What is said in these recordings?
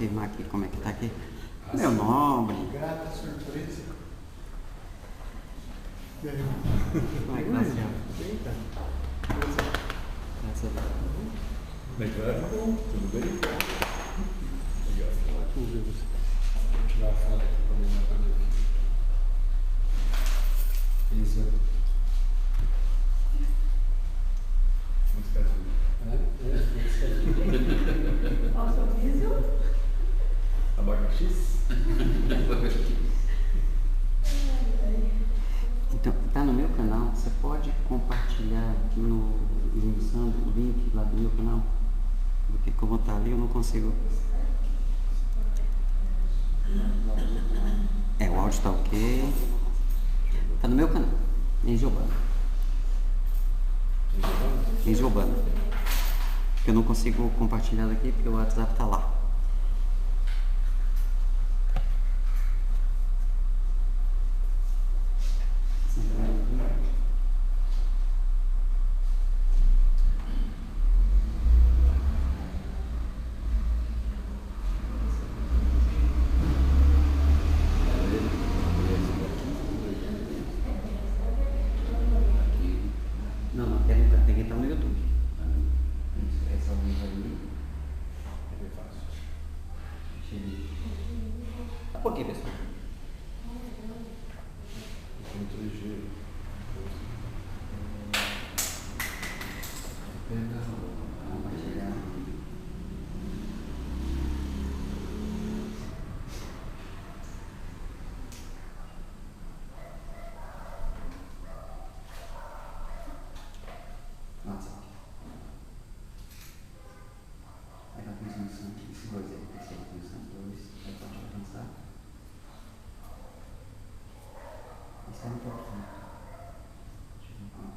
confirmar aqui como é que tá aqui. Meu nobre. Grata surpresa. Como é que tá, senhor? Eita. Graças a Deus. Como é que vai? Tudo bem? Legal. Vou tirar a foto aqui pra mim fazer aqui. Isso. Música azul. Ó, sorriso. Abacaxis? Então, tá no meu canal, você pode compartilhar no usando o link lá do meu canal? Porque como tá ali eu não consigo. O áudio tá ok. Tá no meu canal, Enzo Urbano. Enzo Urbano. Eu não consigo compartilhar daqui porque o WhatsApp tá lá. Não, tem que entrar no YouTube. Esse é o link ali. É bem fácil. Tá por quê, pessoal? É muito ligeiro. Compartilhar. WhatsApp. Aí vai transmissão, esse dois aí, esse aí, transmissão 2, aí pode avançar. Isso é um pouquinho. Deixa eu ver como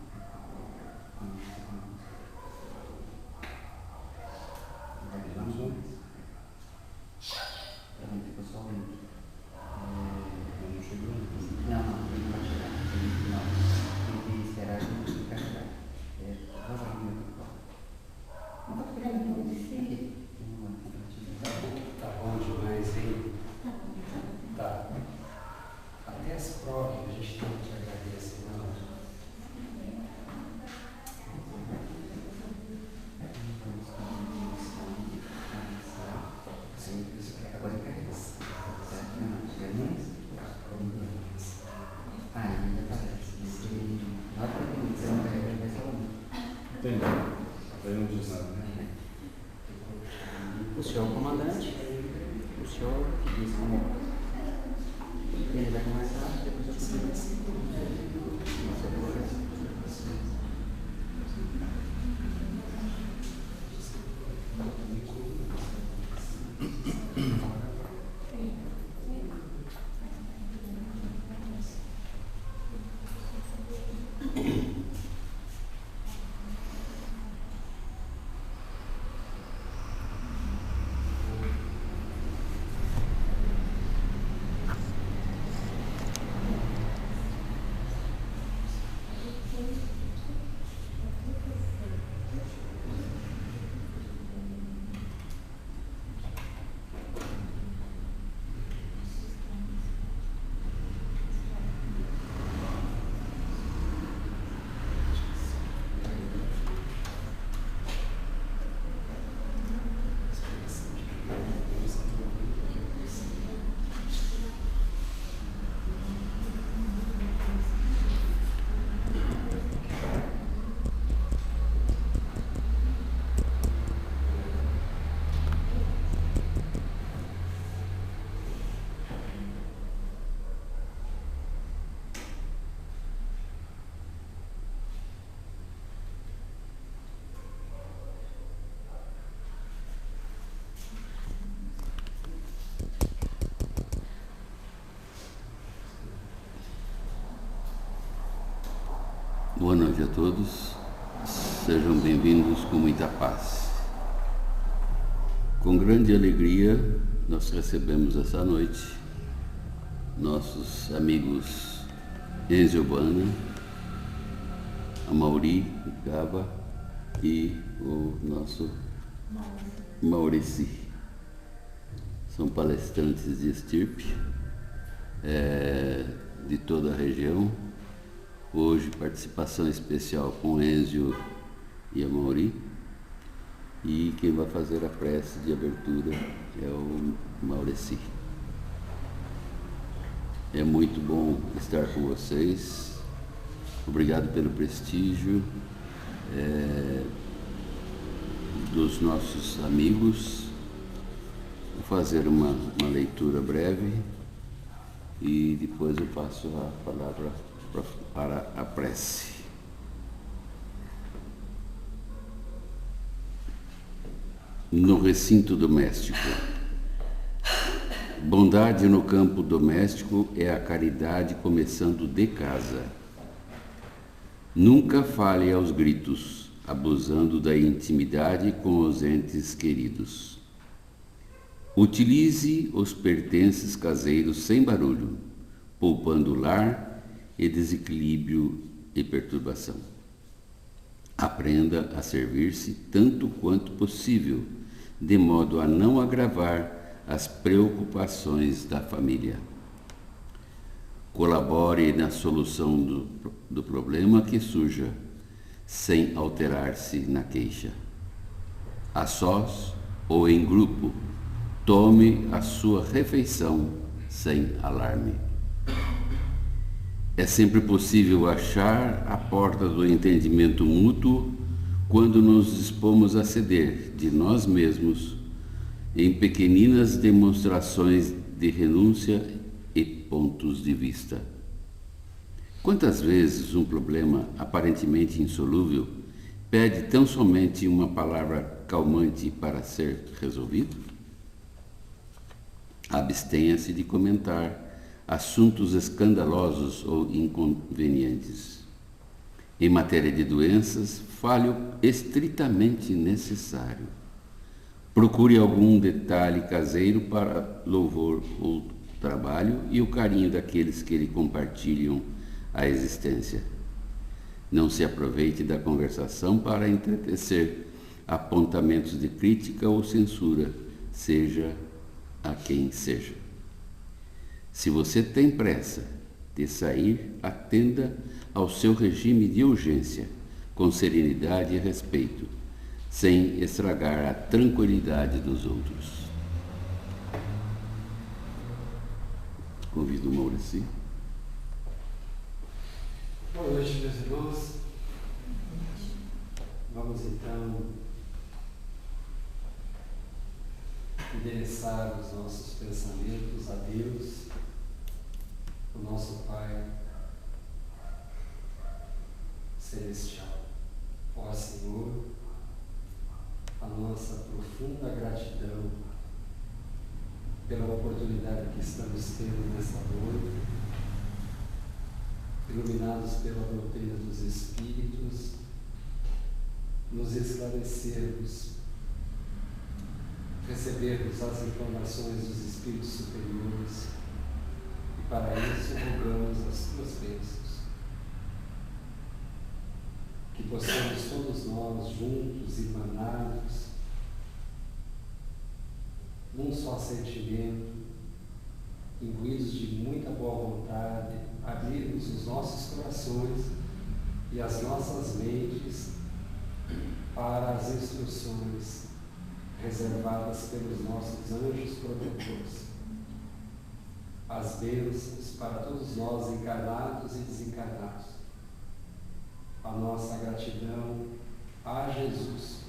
vai virar mais. Também ficou só o link. Não chegou ainda. Não, ele não vai chegar. Não, tem que esperar ele carregar. Vai lá no YouTube. Não tô querendo que você Aqui. Tá bom demais, hein? Tá. Até as provas a gente tem que agradecer, não? Sim, isso é Agora coisa carrega. que Certo? Não, chega ah, ainda aparece. Na hora que você não carrega, vai ser o link. Entendi. Aí não diz nada, né? O senhor é o comandante, o senhor que diz como ele vai começar, depois eu começo. Boa noite a todos, sejam bem-vindos com muita paz. Com grande alegria, nós recebemos essa noite nossos amigos Enzo Urbano, a Mauri Gaba e o nosso Maurici. são palestrantes de estirpe, de toda a região. Hoje, participação especial com Enzio e Amaury. E quem vai fazer a prece de abertura é o Maurici. É muito bom estar com vocês. Obrigado pelo prestígio dos nossos amigos. Vou fazer uma leitura breve e depois eu passo a palavra para a prece. No recinto doméstico. Bondade no campo doméstico é a caridade começando de casa. Nunca fale aos gritos, abusando da intimidade com os entes queridos. Utilize os pertences caseiros sem barulho, poupando o lar e desequilíbrio e perturbação. Aprenda a servir-se tanto quanto possível, de modo a não agravar as preocupações da família. Colabore na solução do problema que surja, sem alterar-se na queixa. A sós ou em grupo, tome a sua refeição sem alarme. É sempre possível achar a porta do entendimento mútuo quando nos dispomos a ceder de nós mesmos em pequeninas demonstrações de renúncia e pontos de vista. Quantas vezes um problema aparentemente insolúvel pede tão somente uma palavra calmante para ser resolvido? Abstenha-se de comentar assuntos escandalosos ou inconvenientes. Em matéria de doenças, fale o estritamente necessário. Procure algum detalhe caseiro para louvor ou trabalho e o carinho daqueles que lhe compartilham a existência. Não se aproveite da conversação para entretecer apontamentos de crítica ou censura, seja a quem seja. Se você tem pressa de sair, atenda ao seu regime de urgência, com serenidade e respeito, sem estragar a tranquilidade dos outros. Convido o Maurici. Boa noite, meus irmãos. Vamos então endereçar os nossos pensamentos a Deus, o nosso Pai Celestial. Ó Senhor, a nossa profunda gratidão pela oportunidade que estamos tendo nesta noite, iluminados pela doutrina dos Espíritos, nos esclarecermos, recebermos as informações dos Espíritos superiores e para isso rogamos as tuas bênçãos. Que possamos todos nós juntos, irmanados, num só sentimento, imbuídos de muita boa vontade, abrirmos os nossos corações e as nossas mentes para as instruções reservadas pelos nossos anjos protetores. As bênçãos para todos nós, encarnados e desencarnados. A nossa gratidão a Jesus,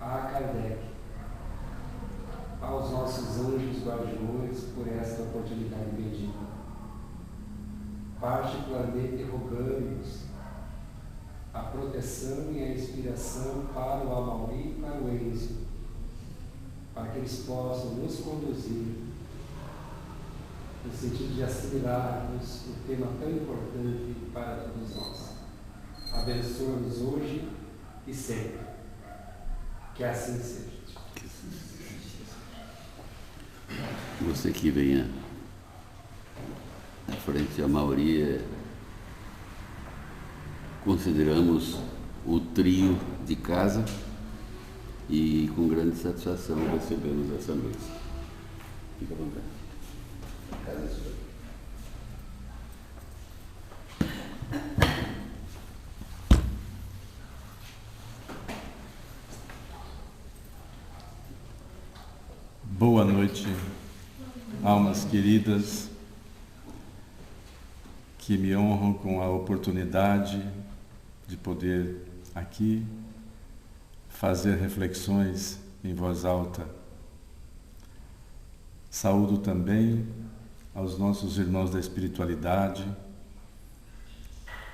a Kardec, aos nossos anjos guardiões por esta oportunidade bendita. Particularmente rogamos a proteção e a inspiração para o Amaury e para o Enzio, para que eles possam nos conduzir no sentido de assimilarmos um tema tão importante para todos nós. Abençoa-nos hoje e sempre. Que assim seja. Você que venha à frente, a maioria consideramos o trio de casa e com grande satisfação recebemos essa noite. Fica à vontade. A casa é sua. Boa noite, almas queridas, que me honram com a oportunidade de poder aqui fazer reflexões em voz alta. Saúdo também aos nossos irmãos da espiritualidade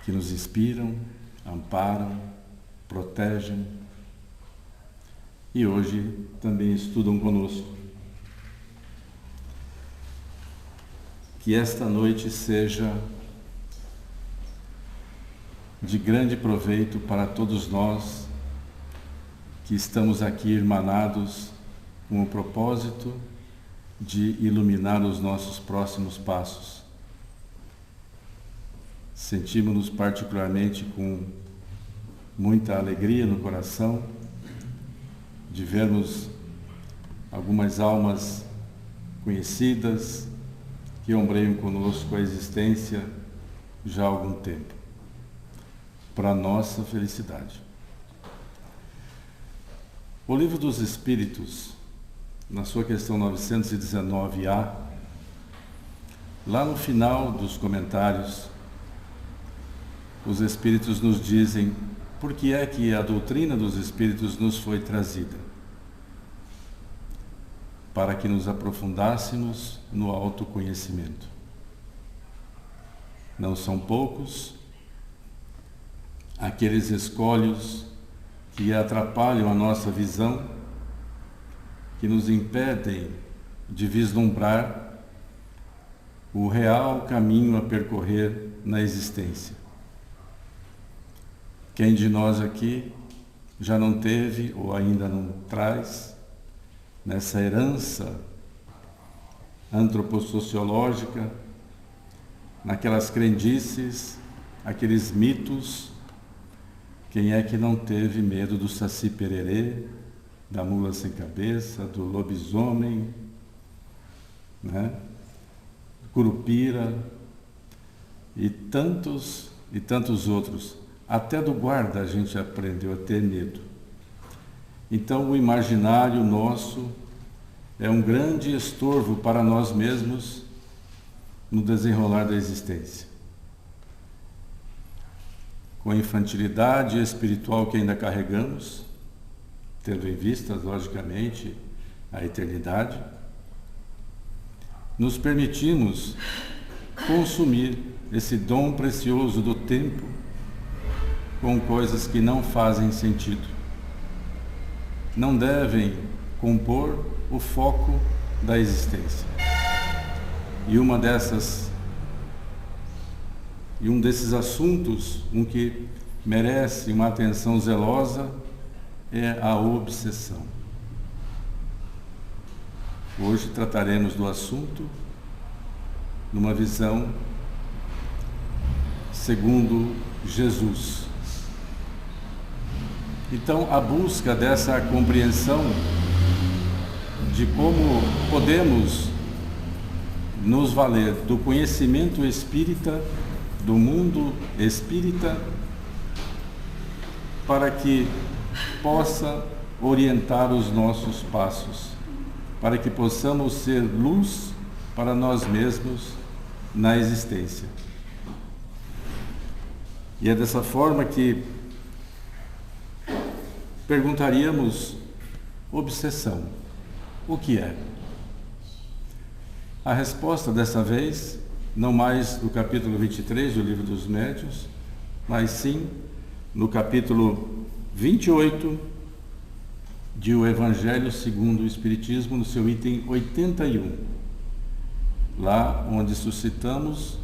que nos inspiram, amparam, protegem e hoje também estudam conosco. Que esta noite seja de grande proveito para todos nós que estamos aqui irmanados com o propósito de iluminar os nossos próximos passos. Sentimos-nos particularmente com muita alegria no coração de vermos algumas almas conhecidas que ombreiam conosco a existência já há algum tempo, para nossa felicidade. O Livro dos Espíritos, na sua questão 919A, lá no final dos comentários, os Espíritos nos dizem por que é que a doutrina dos Espíritos nos foi trazida. Para que nos aprofundássemos no autoconhecimento. Não são poucos aqueles escolhos que atrapalham a nossa visão, que nos impedem de vislumbrar o real caminho a percorrer na existência. Quem de nós aqui já não teve ou ainda não traz nessa herança antropossociológica, naquelas crendices, aqueles mitos? Quem é que não teve medo do Saci Pererê, da mula sem cabeça, do lobisomem, né? Curupira e tantos outros? Até do guarda a gente aprendeu a ter medo. Então o imaginário nosso é um grande estorvo para nós mesmos no desenrolar da existência. Com a infantilidade espiritual que ainda carregamos, tendo em vista, logicamente, a eternidade, nos permitimos consumir esse dom precioso do tempo com coisas que não fazem sentido. Não devem compor o foco da existência. E um desses assuntos, que merece uma atenção zelosa, é a obsessão. Hoje trataremos do assunto numa visão segundo Jesus. Então, a busca dessa compreensão de como podemos nos valer do conhecimento espírita, do mundo espírita, para que possa orientar os nossos passos, para que possamos ser luz para nós mesmos na existência. E é dessa forma que perguntaríamos: obsessão, o que é? A resposta dessa vez, não mais no capítulo 23 do Livro dos Médiuns, mas sim no capítulo 28 de O Evangelho segundo o Espiritismo, no seu item 81, lá onde suscitamos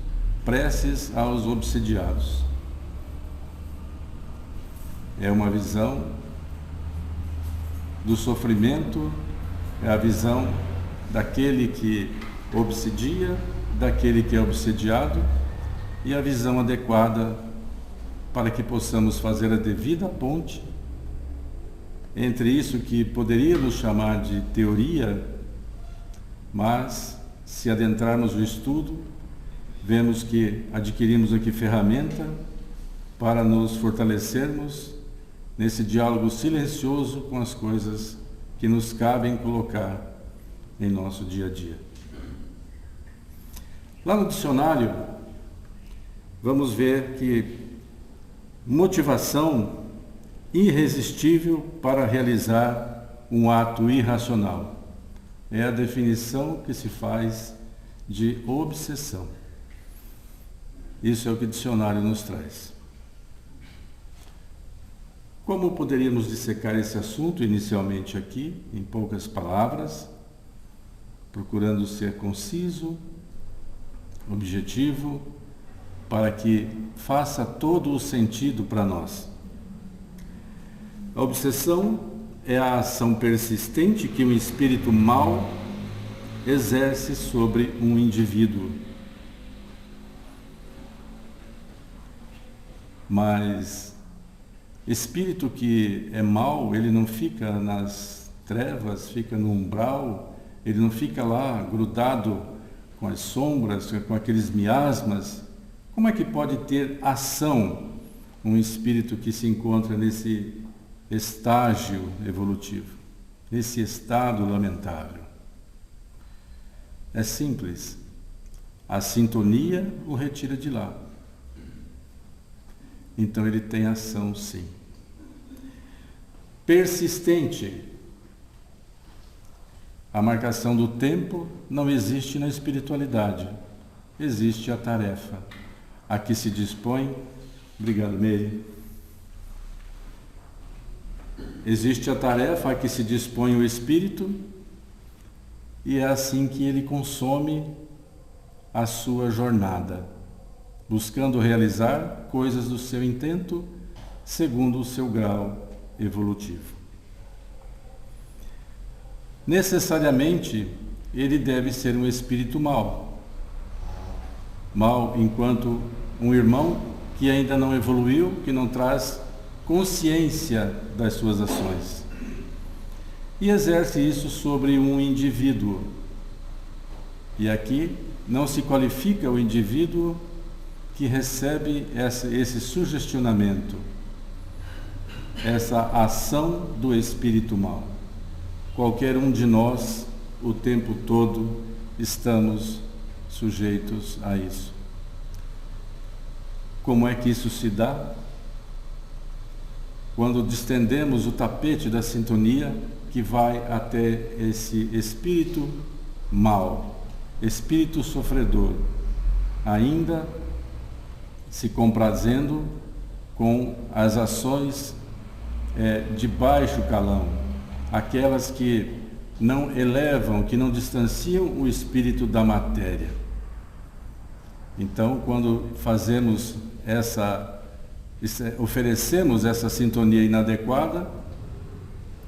preces aos obsidiados. É uma visão do sofrimento, é a visão daquele que obsidia, daquele que é obsidiado, e a visão adequada para que possamos fazer a devida ponte entre isso que poderíamos chamar de teoria mas se adentrarmos no estudo, vemos que adquirimos aqui ferramenta para nos fortalecermos nesse diálogo silencioso com as coisas que nos cabem colocar em nosso dia a dia. Lá no dicionário, vamos ver que motivação irresistível para realizar um ato irracional é a definição que se faz de obsessão. Isso é o que o dicionário nos traz. Como poderíamos dissecar esse assunto inicialmente aqui, em poucas palavras, procurando ser conciso, objetivo, para que faça todo o sentido para nós. A obsessão é a ação persistente que um espírito mau exerce sobre um indivíduo. Mas espírito que é mau, ele não fica nas trevas, fica no umbral, ele não fica lá grudado com as sombras, com aqueles miasmas. Como é que pode ter ação um espírito que se encontra nesse estágio evolutivo, nesse estado lamentável? É simples. A sintonia o retira de lá. Então ele tem ação, sim. Persistente. A marcação do tempo não existe na espiritualidade. Existe a tarefa. A que se dispõe... Obrigado, Meire. Existe a tarefa a que se dispõe o espírito e é assim que ele consome a sua jornada, buscando realizar coisas do seu intento segundo o seu grau evolutivo. Necessariamente, ele deve ser um espírito mau. Mau enquanto um irmão que ainda não evoluiu, que não traz consciência das suas ações. E exerce isso sobre um indivíduo. E aqui não se qualifica o indivíduo que recebe esse sugestionamento, essa ação do espírito mau. Qualquer um de nós, o tempo todo, estamos sujeitos a isso. Como é que isso se dá? Quando distendemos o tapete da sintonia que vai até esse espírito mau, espírito sofredor, ainda se comprazendo com as ações de baixo calão, aquelas que não elevam, que não distanciam o espírito da matéria. Então, quando fazemos oferecemos essa sintonia inadequada,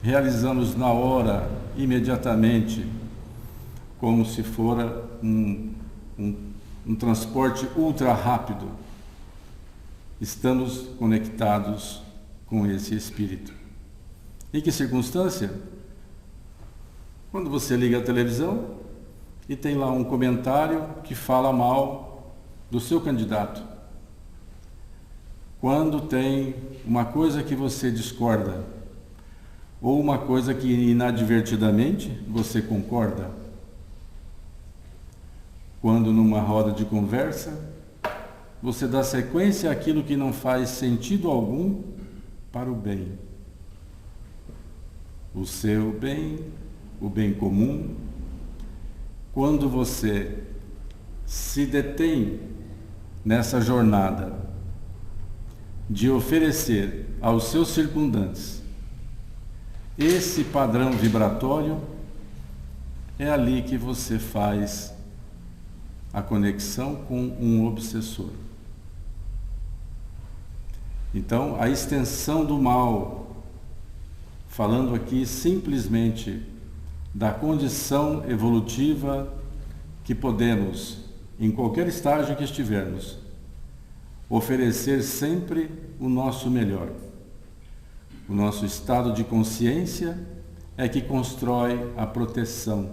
realizamos na hora, imediatamente, como se fora um transporte ultra rápido. Estamos conectados com esse espírito. Em que circunstância? Quando você liga a televisão e tem lá um comentário que fala mal do seu candidato. Quando tem uma coisa que você discorda, ou uma coisa que inadvertidamente você concorda. Quando numa roda de conversa, você dá sequência àquilo que não faz sentido algum para o bem. O seu bem, o bem comum. Quando você se detém nessa jornada de oferecer aos seus circundantes esse padrão vibratório, é ali que você faz a conexão com um obsessor. Então, a extensão do mal, falando aqui simplesmente da condição evolutiva que podemos, em qualquer estágio que estivermos, oferecer sempre o nosso melhor. O nosso estado de consciência é que constrói a proteção.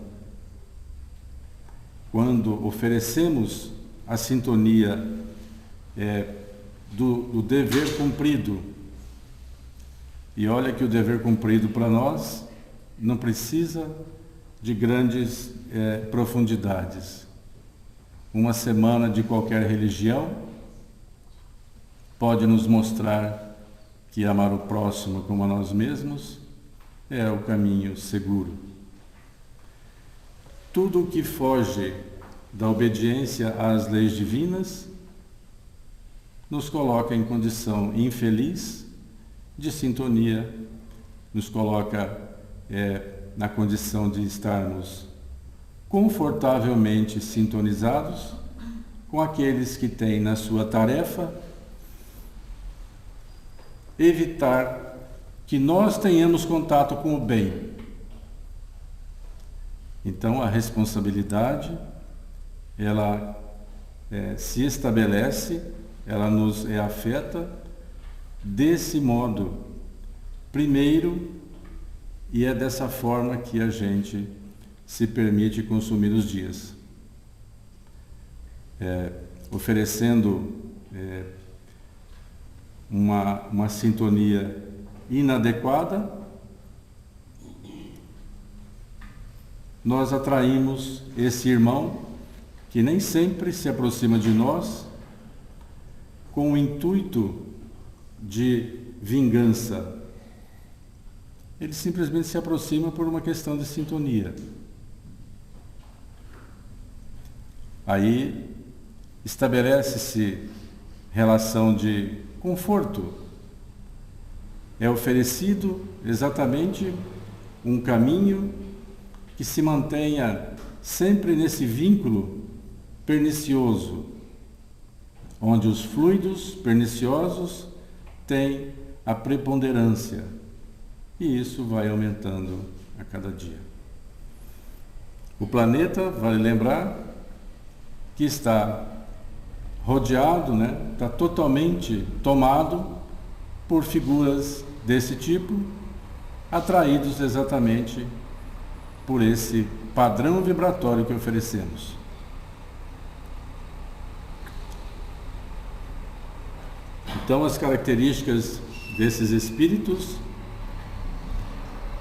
quando oferecemos a sintonia do dever cumprido. E olha que o dever cumprido para nós não precisa de grandes profundidades. Uma semana de qualquer religião pode nos mostrar que amar o próximo como a nós mesmos é o caminho seguro. Tudo o que foge da obediência às leis divinas nos coloca em condição infeliz de sintonia, nos coloca na condição de estarmos confortavelmente sintonizados com aqueles que têm na sua tarefa evitar que nós tenhamos contato com o bem. Então a responsabilidade, ela se estabelece, ela nos afeta desse modo, primeiro, e é dessa forma que a gente se permite consumir os dias. Oferecendo uma sintonia inadequada, nós atraímos esse irmão que nem sempre se aproxima de nós com o intuito de vingança. Ele simplesmente se aproxima por uma questão de sintonia. Aí estabelece-se relação de conforto. É oferecido exatamente um caminho que se mantenha sempre nesse vínculo pernicioso, onde os fluidos perniciosos têm a preponderância, e isso vai aumentando a cada dia. O planeta, vale lembrar, que está rodeado, está totalmente tomado por figuras desse tipo, atraídos exatamente por esse padrão vibratório que oferecemos. Então, as características desses espíritos,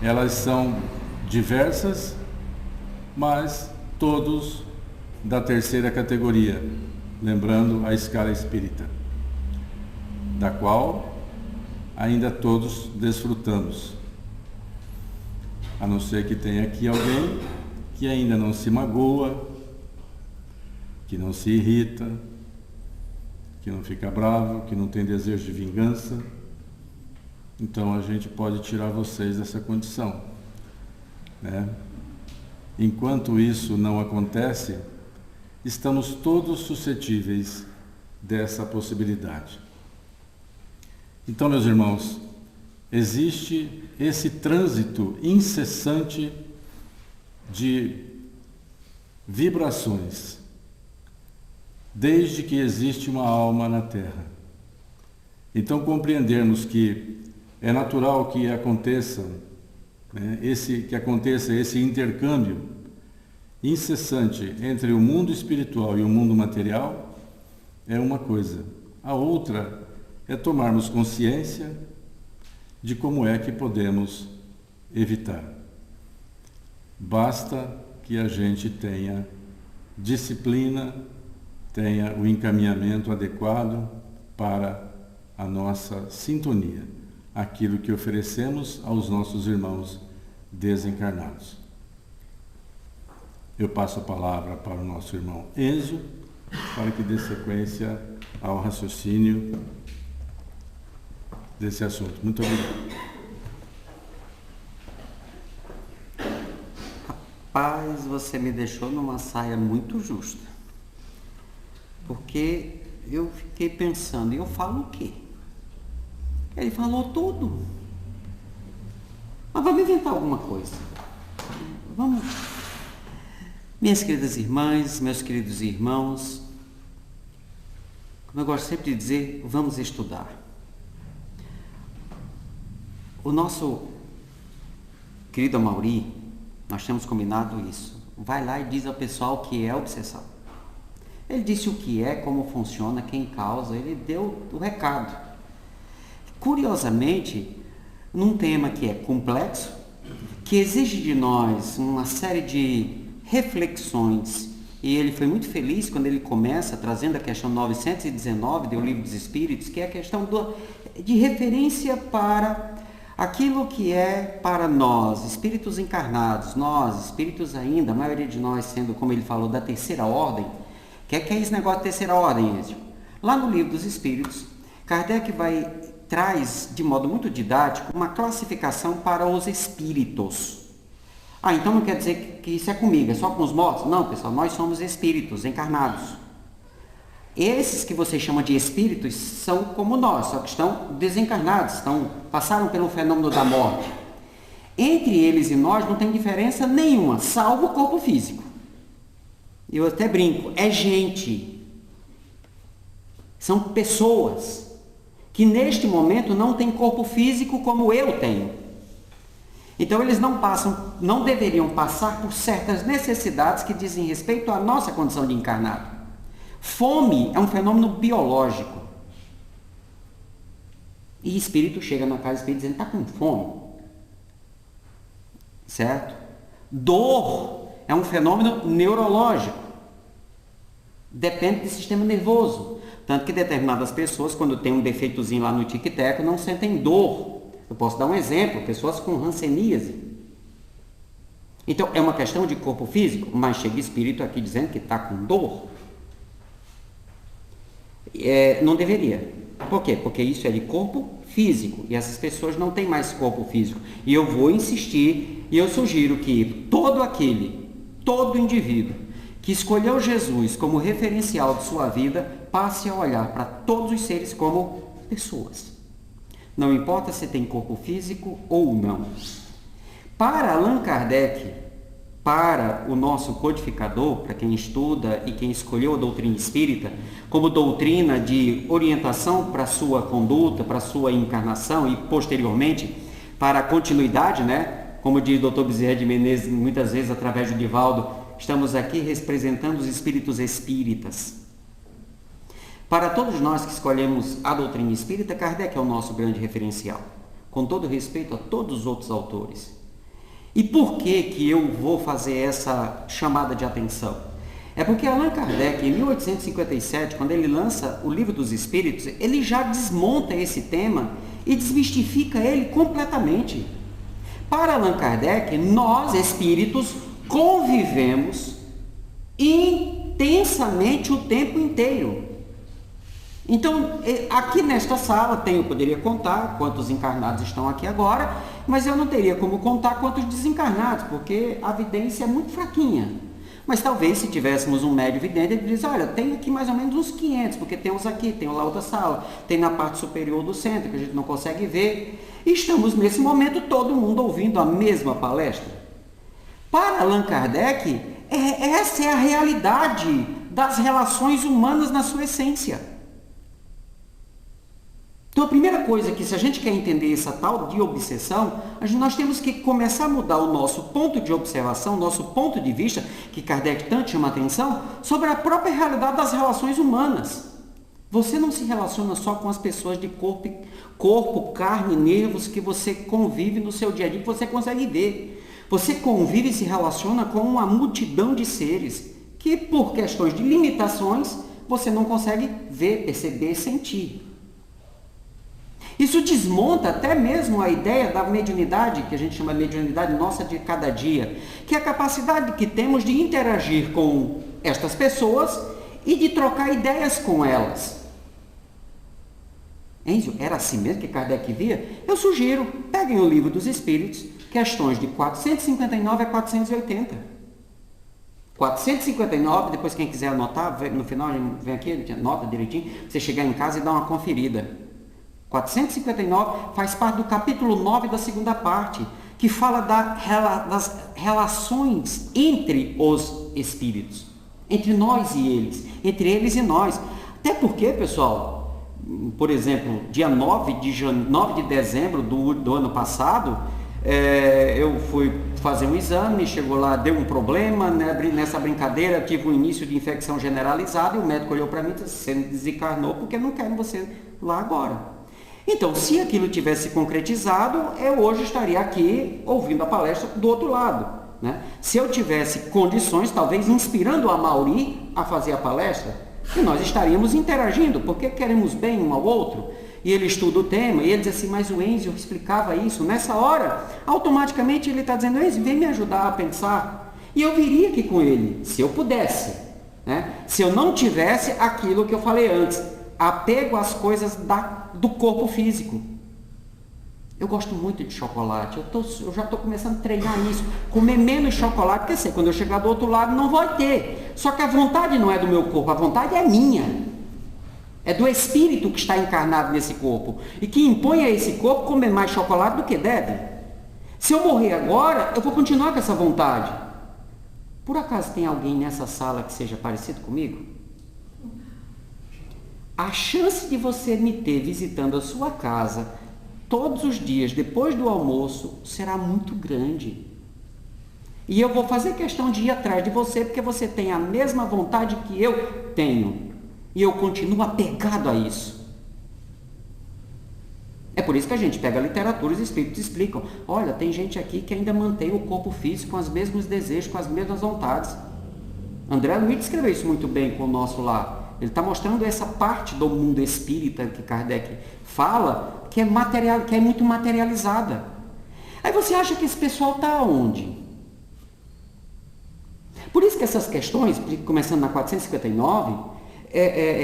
elas são diversas, mas todos da terceira categoria, lembrando a escala espírita, da qual ainda todos desfrutamos. A não ser que tenha aqui alguém que ainda não se magoa, que não se irrita, que não fica bravo, que não tem desejo de vingança. Então a gente pode tirar vocês dessa condição, Enquanto isso não acontece, estamos todos suscetíveis dessa possibilidade. Então, meus irmãos, existe esse trânsito incessante de vibrações, desde que existe uma alma na Terra. Então, compreendermos que é natural que aconteça esse intercâmbio incessante entre o mundo espiritual e o mundo material é uma coisa. A outra é tomarmos consciência de como é que podemos evitar. Basta que a gente tenha disciplina, tenha o encaminhamento adequado para a nossa sintonia, aquilo que oferecemos aos nossos irmãos desencarnados. Eu passo a palavra para o nosso irmão Enzo, para que dê sequência ao raciocínio desse assunto. Muito obrigado. Rapaz, você me deixou numa saia muito justa. Porque eu fiquei pensando, e eu falo o quê? Ele falou tudo. Mas vamos inventar alguma coisa. Vamos. Minhas queridas irmãs, meus queridos irmãos, como eu gosto sempre de dizer, vamos estudar. O nosso querido Amaury, nós temos combinado isso. vai lá e diz ao pessoal o que é obsessão. Ele disse o que é, como funciona, quem causa, ele deu o recado. Curiosamente, num tema que é complexo, que exige de nós uma série de reflexões, e ele foi muito feliz quando ele começa trazendo a questão 919 do Livro dos Espíritos, que é a questão de referência para aquilo que é para nós, espíritos encarnados, nós, espíritos ainda, a maioria de nós sendo, como ele falou, da terceira ordem. O que é esse negócio de terceira ordem, Ezio? Lá no Livro dos Espíritos, Kardec traz de modo muito didático uma classificação para os espíritos. Então não quer dizer que isso é comigo, é só com os mortos? Não, pessoal, nós somos espíritos encarnados. Esses que vocês chamam de espíritos são como nós, só que estão desencarnados, passaram pelo fenômeno da morte. Entre eles e nós não tem diferença nenhuma, salvo o corpo físico. Eu até brinco, é gente. São pessoas que neste momento não têm corpo físico como eu tenho. Então eles não deveriam passar por certas necessidades que dizem respeito à nossa condição de encarnado. Fome é um fenômeno biológico. E espírito chega na casa do espírito dizendo, está com fome. Certo? Dor é um fenômeno neurológico. Depende do sistema nervoso. Tanto que determinadas pessoas, quando tem um defeitozinho lá no tic-teco, não sentem dor. Eu posso dar um exemplo, pessoas com hanseníase. Então, é uma questão de corpo físico, mas chega espírito aqui dizendo que está com dor. Não deveria. Por quê? Porque isso é de corpo físico, e essas pessoas não têm mais corpo físico. E eu vou insistir, e eu sugiro que todo indivíduo que escolheu Jesus como referencial de sua vida, passe a olhar para todos os seres como pessoas. Não importa se tem corpo físico ou não. Para Allan Kardec, para o nosso codificador, para quem estuda e quem escolheu a doutrina espírita, como doutrina de orientação para a sua conduta, para a sua encarnação e posteriormente para a continuidade, Como diz o Dr. Bezerra de Menezes, muitas vezes através do Divaldo, estamos aqui representando os espíritos espíritas. Para todos nós que escolhemos a doutrina espírita, Kardec é o nosso grande referencial, com todo respeito a todos os outros autores. E por que eu vou fazer essa chamada de atenção? É porque Allan Kardec, em 1857, quando ele lança o Livro dos Espíritos, ele já desmonta esse tema e desmistifica ele completamente. Para Allan Kardec, nós, espíritos, convivemos intensamente o tempo inteiro. Então, aqui nesta sala, eu poderia contar quantos encarnados estão aqui agora, mas eu não teria como contar quantos desencarnados, porque a vidência é muito fraquinha. Mas talvez, se tivéssemos um médio vidente, ele diz, olha, tem aqui mais ou menos uns 500, porque tem uns aqui, tem lá outra sala, tem na parte superior do centro, que a gente não consegue ver. E estamos, nesse momento, todo mundo ouvindo a mesma palestra. Para Allan Kardec, essa é a realidade das relações humanas na sua essência. Então, a primeira coisa que, se a gente quer entender essa tal de obsessão, nós temos que começar a mudar o nosso ponto de observação, nosso ponto de vista, que Kardec tanto chama atenção, sobre a própria realidade das relações humanas. Você não se relaciona só com as pessoas de corpo, carne, nervos, que você convive no seu dia a dia, que você consegue ver. Você convive e se relaciona com uma multidão de seres que, por questões de limitações, você não consegue ver, perceber, sentir. Isso desmonta até mesmo a ideia da mediunidade, que a gente chama de mediunidade nossa de cada dia, que é a capacidade que temos de interagir com estas pessoas e de trocar ideias com elas. Enzo, era assim mesmo que Kardec via? Eu sugiro, peguem o Livro dos Espíritos, questões de 459 a 480. 459, depois quem quiser anotar, no final vem aqui, anota direitinho, você chegar em casa e dar uma conferida. 459 faz parte do capítulo 9 da segunda parte, que fala das relações entre os espíritos, entre nós e eles, entre eles e nós. Até porque, pessoal, por exemplo, dia 9 de dezembro do ano passado, Eu fui fazer um exame, chegou lá, deu um problema, né? Nessa brincadeira tive um início de infecção generalizada e o médico olhou para mim e disse: você desencarnou porque não quero você lá agora. Então, se aquilo tivesse concretizado, eu hoje estaria aqui ouvindo a palestra do outro lado, né? Se eu tivesse condições, talvez inspirando a Mauri a fazer a palestra, e nós estaríamos interagindo, porque queremos bem um ao outro. E ele estuda o tema, e ele diz assim: mas o Enzio explicava isso. Nessa hora, automaticamente ele está dizendo: Enzio, vem me ajudar a pensar. E eu viria aqui com ele, se eu pudesse, né? Se eu não tivesse aquilo que eu falei antes, apego às coisas do corpo físico. Eu gosto muito de chocolate, eu já estou começando a treinar isso, comer menos chocolate, porque sei, quando eu chegar do outro lado não vai ter. Só que a vontade não é do meu corpo, a vontade é minha. É do espírito que está encarnado nesse corpo e que impõe a esse corpo comer mais chocolate do que deve. Se eu morrer agora, eu vou continuar com essa vontade. Por acaso tem alguém nessa sala que seja parecido comigo? A chance de você me ter visitando a sua casa todos os dias depois do almoço será muito grande. E eu vou fazer questão de ir atrás de você porque você tem a mesma vontade que eu tenho. E eu continuo apegado a isso. É por isso que a gente pega a literatura e os espíritos explicam. Olha, tem gente aqui que ainda mantém o corpo físico com os mesmos desejos, com as mesmas vontades. André Luiz escreveu isso muito bem com o nosso lar. Ele está mostrando essa parte do mundo espírita que Kardec fala, que é muito materializada. Aí você acha que esse pessoal está onde? Por isso que essas questões, começando na 459...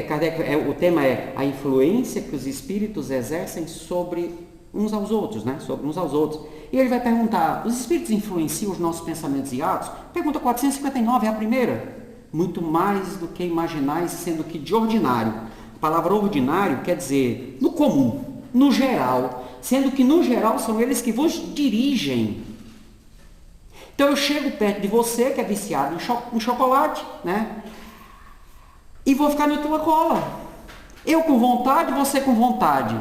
Kardec, o tema é a influência que os espíritos exercem sobre uns aos outros, né? Sobre uns aos outros. E ele vai perguntar: os espíritos influenciam os nossos pensamentos e atos? Pergunta 459, é a primeira. Muito mais do que imaginais, sendo que de ordinário. A palavra ordinário quer dizer no comum, no geral, sendo que no geral são eles que vos dirigem. Então eu chego perto de você, que é viciado em chocolate, né? E vou ficar na tua cola. Eu com vontade, você com vontade.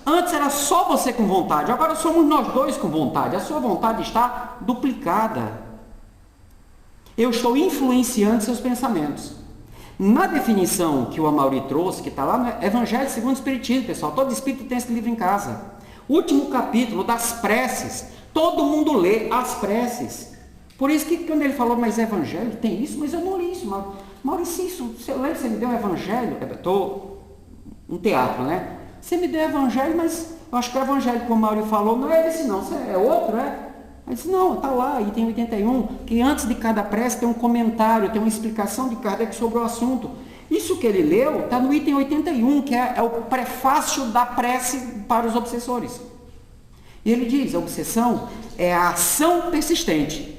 Antes era só você com vontade, agora somos nós dois com vontade. A sua vontade está duplicada. Eu estou influenciando seus pensamentos. Na definição que o Amaury trouxe, que está lá no Evangelho segundo o Espiritismo, pessoal, todo espírito tem esse livro em casa. Último capítulo das preces. Todo mundo lê as preces. Por isso que quando ele falou: mas Evangelho tem isso? Mas eu não li isso, Maurício, você me deu o Evangelho? Estou um teatro, né? Você me deu o Evangelho, mas eu acho que o Evangelho que o Maurício falou não é esse não, é outro, é? Ele disse: não, está lá, item 81, que antes de cada prece tem um comentário, tem uma explicação de Kardec sobre o assunto. Isso que ele leu está no item 81, que é o prefácio da prece para os obsessores. E ele diz: a obsessão é a ação persistente.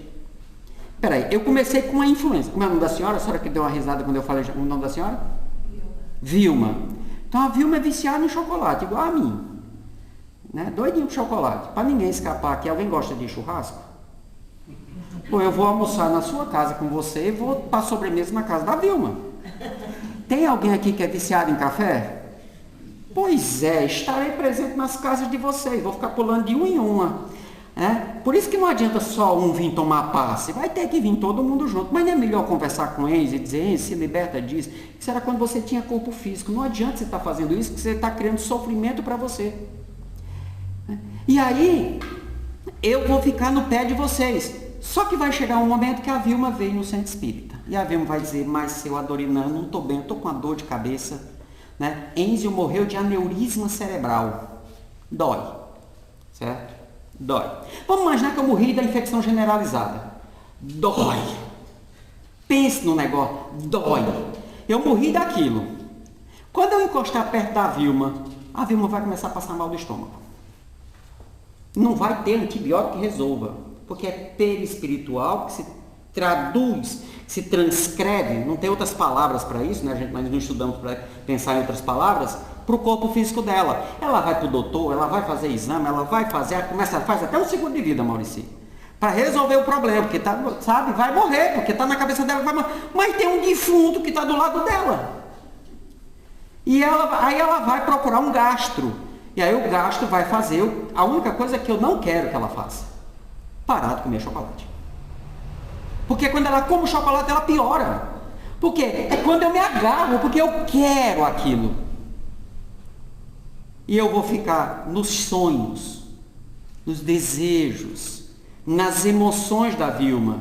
Peraí, eu comecei com uma influência. Como é o nome da senhora? A senhora que deu uma risada quando eu falei o nome da senhora? Vilma. Então a Vilma é viciada em chocolate, igual a mim. Né? Doidinho com chocolate. Para ninguém escapar aqui, alguém gosta de churrasco? Pô, eu vou almoçar na sua casa com você e vou para a sobremesa na casa da Vilma. Tem alguém aqui que é viciado em café? Pois é, estarei presente nas casas de vocês. Vou ficar pulando de uma em uma. Por isso que não adianta só um vir tomar passe, vai ter que vir todo mundo junto. Mas não é melhor conversar com eles e dizer: Enzo, se liberta disso. Isso era quando você tinha corpo físico. Não adianta você estar fazendo isso, porque você está criando sofrimento para você. E aí eu vou ficar no pé de vocês. Só que vai chegar um momento que a Vilma veio no centro espírita e a Vilma vai dizer: mas seu Adorinan, não estou bem, estou com uma dor de cabeça, né? Enzio morreu de aneurisma cerebral. Dói, certo? Dói. Vamos imaginar que eu morri da infecção generalizada. Dói. Pense no negócio. Dói. Eu morri daquilo. Quando eu encostar perto da Vilma, a Vilma vai começar a passar mal do estômago. Não vai ter antibiótico que resolva. Porque é perispiritual que se traduz, se transcreve, não tem outras palavras para isso, né? Nós não estudamos para pensar em outras palavras, para o corpo físico dela. Ela vai para o doutor, ela vai fazer exame, ela vai fazer, faz até um seguro de vida, Maurício, para resolver o problema, porque vai morrer, porque está na cabeça dela que vai morrer. Mas tem um defunto que está do lado dela. E aí ela vai procurar um gastro. E aí o gastro vai fazer a única coisa que eu não quero que ela faça. parar de comer chocolate. Porque quando ela come o chocolate, ela piora. Por quê? É quando eu me agarro, porque eu quero aquilo. E eu vou ficar nos sonhos, nos desejos, nas emoções da Vilma.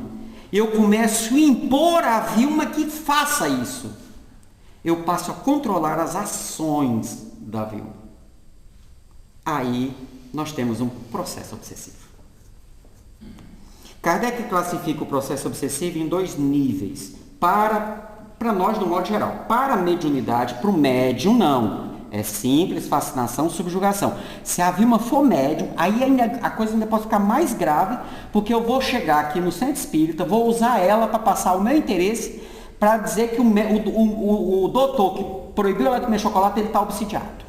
Eu começo a impor à Vilma que faça isso. Eu passo a controlar as ações da Vilma. Aí nós temos um processo obsessivo. Kardec classifica o processo obsessivo em 2 níveis. Para nós, no modo geral. Para a mediunidade, para o médium, não. É simples, fascinação, subjugação. Se a Vilma for médium, aí a coisa ainda pode ficar mais grave, porque eu vou chegar aqui no centro espírita, vou usar ela para passar o meu interesse, para dizer que o doutor que proibiu ela de comer chocolate, ele está obsidiado.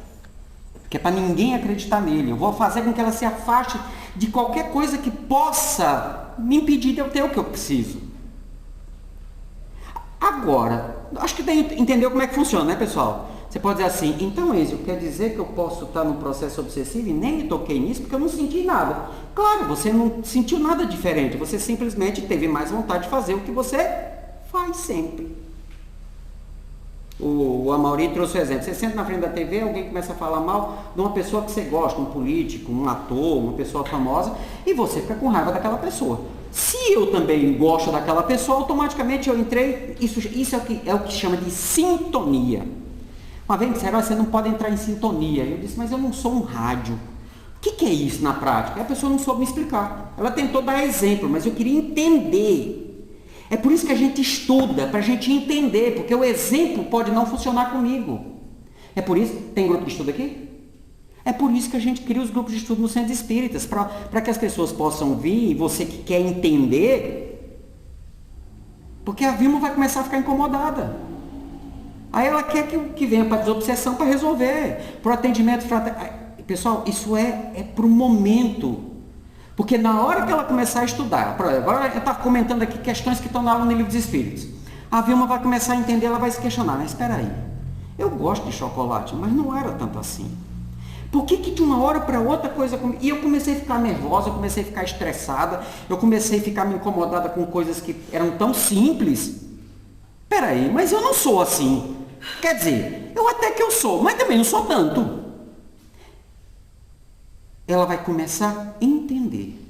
Que é para ninguém acreditar nele. Eu vou fazer com que ela se afaste de qualquer coisa que possa me impedir de eu ter o que eu preciso. Agora, acho que entendeu como é que funciona, né, pessoal? Você pode dizer assim, então, Êzio, quer dizer que eu posso estar no processo obsessivo e nem me toquei nisso porque eu não senti nada. Claro, você não sentiu nada diferente, você simplesmente teve mais vontade de fazer o que você faz sempre. O Amaury trouxe o exemplo. Você senta na frente da TV, alguém começa a falar mal de uma pessoa que você gosta, um político, um ator, uma pessoa famosa, e você fica com raiva daquela pessoa. Se eu também gosto daquela pessoa, automaticamente eu entrei, isso é o que chama de sintonia. Uma vez disseram, você não pode entrar em sintonia. Eu disse, mas eu não sou um rádio. O que é isso na prática? A pessoa não soube me explicar. Ela tentou dar exemplo, mas eu queria entender. É por isso que a gente estuda, para a gente entender, porque o exemplo pode não funcionar comigo. É por isso, tem grupo de estudo aqui? É por isso que a gente cria os grupos de estudo no Centro Espíritas, para que as pessoas possam vir, e você que quer entender, porque a Vilma vai começar a ficar incomodada. Aí ela quer que venha para a desobsessão para resolver, para o atendimento fraterno. Pessoal, isso é para o momento. Porque na hora que ela começar a estudar, agora eu estava comentando aqui questões que estão na aula no Livro dos Espíritos. A Vilma vai começar a entender, ela vai se questionar, mas espera aí, eu gosto de chocolate, mas não era tanto assim. Por que de uma hora para outra coisa... E eu comecei a ficar nervosa, eu comecei a ficar estressada, eu comecei a ficar me incomodada com coisas que eram tão simples. Espera aí, mas eu não sou assim. Quer dizer, eu até que eu sou, mas também não sou tanto. Ela vai começar a entender.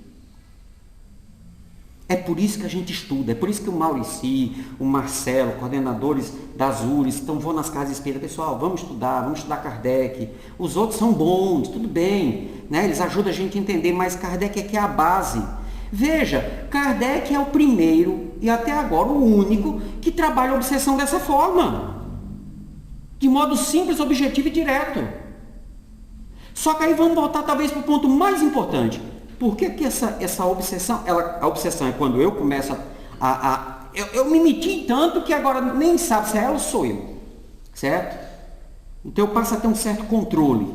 É por isso que a gente estuda, é por isso que o Maurici, o Marcelo, coordenadores das URIs, então vão nas casas espíritas, pessoal, vamos estudar Kardec. Os outros são bons, tudo bem, né? Eles ajudam a gente a entender, mas Kardec aqui é a base. Veja, Kardec é o primeiro e até agora o único que trabalha a obsessão dessa forma. De modo simples, objetivo e direto. Só que aí vamos voltar talvez para o ponto mais importante. Por que essa obsessão, a obsessão é quando eu começo eu me meti tanto que agora nem sabe se é ela ou sou eu. Certo? Então eu passo a ter um certo controle.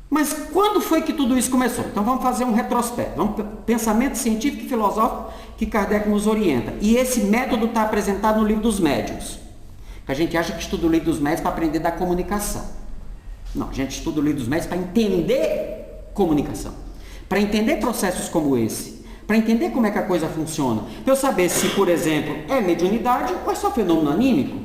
Mas quando foi que tudo isso começou? Então vamos fazer um retrospecto. Pensamento científico e filosófico que Kardec nos orienta. E esse método está apresentado no Livro dos Médiuns. A gente acha que estuda o Livro dos Médiuns para aprender da comunicação. Não, a gente estuda o Livro dos Médiuns para entender comunicação. Para entender processos como esse. Para entender como é que a coisa funciona. Para eu saber se, por exemplo, é mediunidade ou é só fenômeno anímico.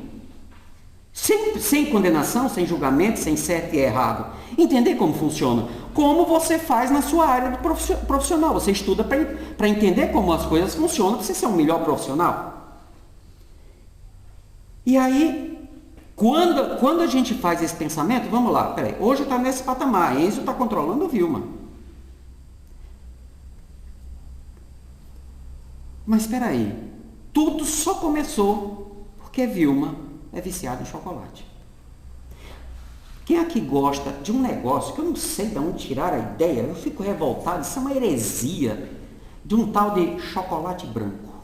Sem condenação, sem julgamento, sem certo e errado. Entender como funciona. Como você faz na sua área do profissional. Você estuda para entender como as coisas funcionam, para você ser um melhor profissional. E aí, quando a gente faz esse pensamento, vamos lá, peraí, hoje está nesse patamar, Êzio está controlando a Vilma. Mas espera aí, tudo só começou porque Vilma é viciada em chocolate. Quem aqui gosta de um negócio que eu não sei de onde tirar a ideia, eu fico revoltado, isso é uma heresia, de um tal de chocolate branco.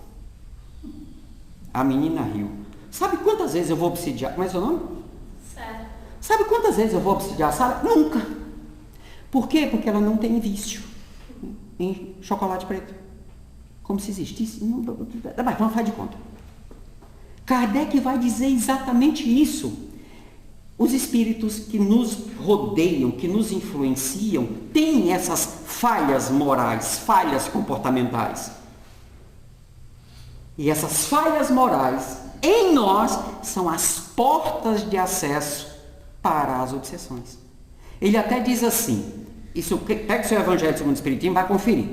A menina riu. Sabe quantas vezes eu vou obsidiar? Como é seu nome? Sara. Sabe quantas vezes eu vou obsidiar a Sara? Nunca. Por quê? Porque ela não tem vício em chocolate preto. Como se existisse. Mas vamos fazer de conta. Kardec vai dizer exatamente isso. Os espíritos que nos rodeiam, que nos influenciam, têm essas falhas morais, falhas comportamentais. E essas falhas morais, em nós, são as portas de acesso para as obsessões. Ele até diz assim, isso, pega o seu Evangelho segundo o Espiritismo, vai conferir.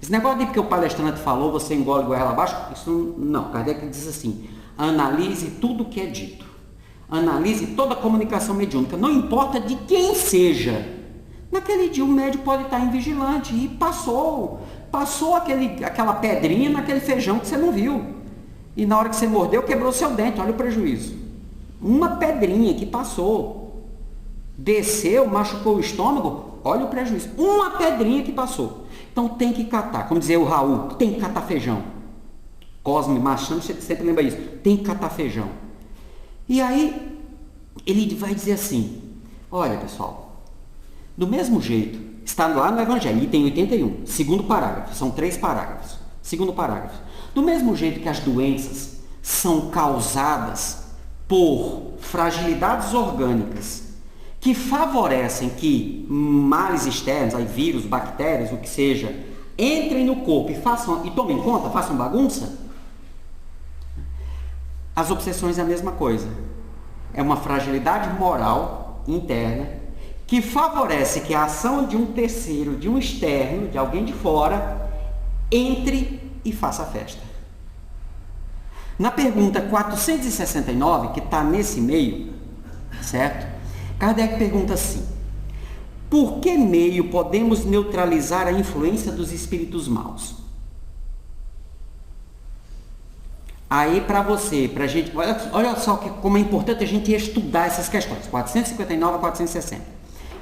Esse negócio de que o palestrante falou, você engole goela abaixo, isso não. Kardec diz assim, analise tudo o que é dito. Analise toda a comunicação mediúnica, não importa de quem seja. Naquele dia o médium pode estar invigilante e passou aquela pedrinha naquele feijão que você não viu. E na hora que você mordeu, quebrou seu dente, olha o prejuízo. Uma pedrinha que passou, desceu, machucou o estômago, olha o prejuízo. Uma pedrinha que passou. Então tem que catar, como dizia o Raul, tem que catar feijão. Cosme Machado sempre lembra isso, tem que catar feijão. E aí, ele vai dizer assim, olha pessoal, do mesmo jeito, está lá no Evangelho, item 81, segundo parágrafo, são 3 parágrafos, segundo parágrafo. Do mesmo jeito que as doenças são causadas por fragilidades orgânicas que favorecem que males externos, aí vírus, bactérias, o que seja, entrem no corpo e tomem conta, façam bagunça, as obsessões é a mesma coisa. É uma fragilidade moral interna que favorece que a ação de um terceiro, de um externo, de alguém de fora, entre e faça a festa. Na pergunta 469, que está nesse meio, certo? Kardec pergunta assim, por que meio podemos neutralizar a influência dos espíritos maus? Aí para você, para a gente, olha só como é importante a gente estudar essas questões, 459 a 460.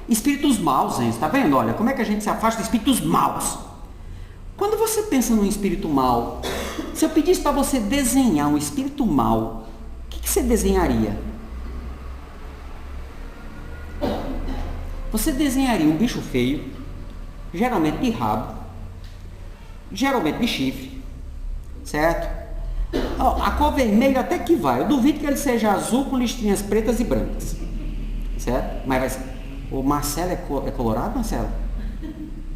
Espíritos maus, gente, está vendo? Olha, como é que a gente se afasta de espíritos maus? Quando você pensa num espírito mau, se eu pedisse para você desenhar um espírito mau, o que você desenharia? Você desenharia um bicho feio, geralmente de rabo, geralmente de chifre, certo? A cor vermelha até que vai. Eu duvido que ele seja azul com listrinhas pretas e brancas. Certo? Mas vai ser. O Marcelo é colorado, Marcelo?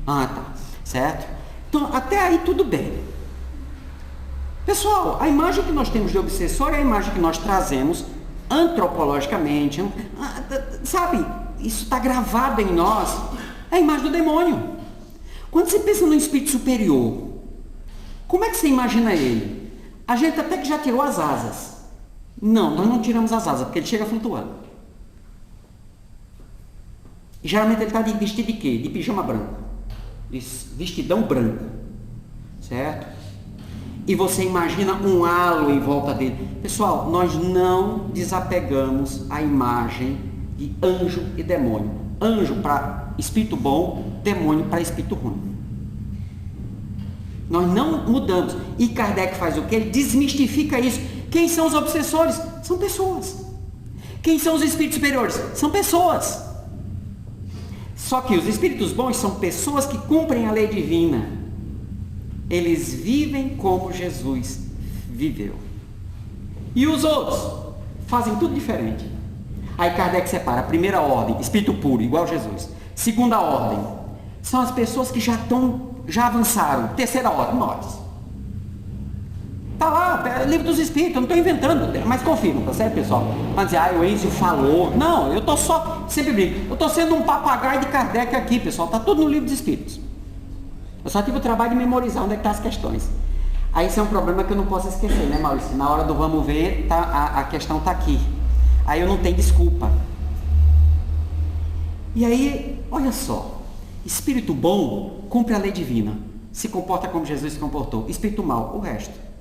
Ah, tá. Certo? Então, até aí tudo bem. Pessoal, a imagem que nós temos de obsessor é a imagem que nós trazemos antropologicamente. Sabe? Isso está gravado em nós. É a imagem do demônio. Quando você pensa no espírito superior, como é que você imagina ele? A gente até que já tirou as asas. Não, nós não tiramos as asas, porque ele chega flutuando. E geralmente ele está vestido de quê? De pijama branco. Vestidão branco. Certo? E você imagina um halo em volta dele. Pessoal, nós não desapegamos a imagem de anjo e demônio. Anjo para espírito bom, demônio para espírito ruim. Nós não mudamos. E Kardec faz o quê? Ele desmistifica isso. Quem são os obsessores? São pessoas. Quem são os espíritos superiores? São pessoas. Só que os espíritos bons são pessoas que cumprem a lei divina. Eles vivem como Jesus viveu. E os outros fazem tudo diferente. Aí Kardec separa a primeira ordem, espírito puro, igual Jesus. Segunda ordem, são as pessoas que já avançaram. Terceira ordem, nós. Está lá, livro dos espíritos, eu não estou inventando, mas confirma, tá certo, pessoal? Mas dizer, o Enzo falou. Não, eu estou só, sempre brinco, eu estou sendo um papagaio de Kardec aqui, pessoal, está tudo no livro dos espíritos. Eu só tive o trabalho de memorizar onde é que estão as questões. Aí isso é um problema que eu não posso esquecer, né, Maurício? Na hora do vamos ver, a questão está aqui. Aí eu não tenho desculpa. E aí, olha só, espírito bom cumpre a lei divina, se comporta como Jesus se comportou. Espírito mau, o resto.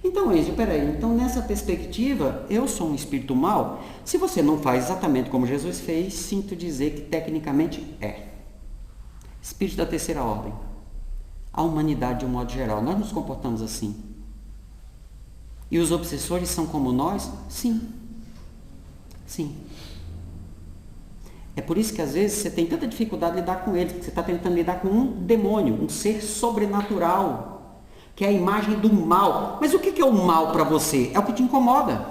Então, Enzo, peraí, então nessa perspectiva, eu sou um espírito mau? Se você não faz exatamente como Jesus fez, sinto dizer que tecnicamente é. Espírito da terceira ordem. A humanidade de um modo geral, nós nos comportamos assim. E os obsessores são como nós? Sim. Sim. É por isso que às vezes você tem tanta dificuldade de lidar com eles, porque você está tentando lidar com um demônio, um ser sobrenatural, que é a imagem do mal. Mas o que é o mal para você? É o que te incomoda.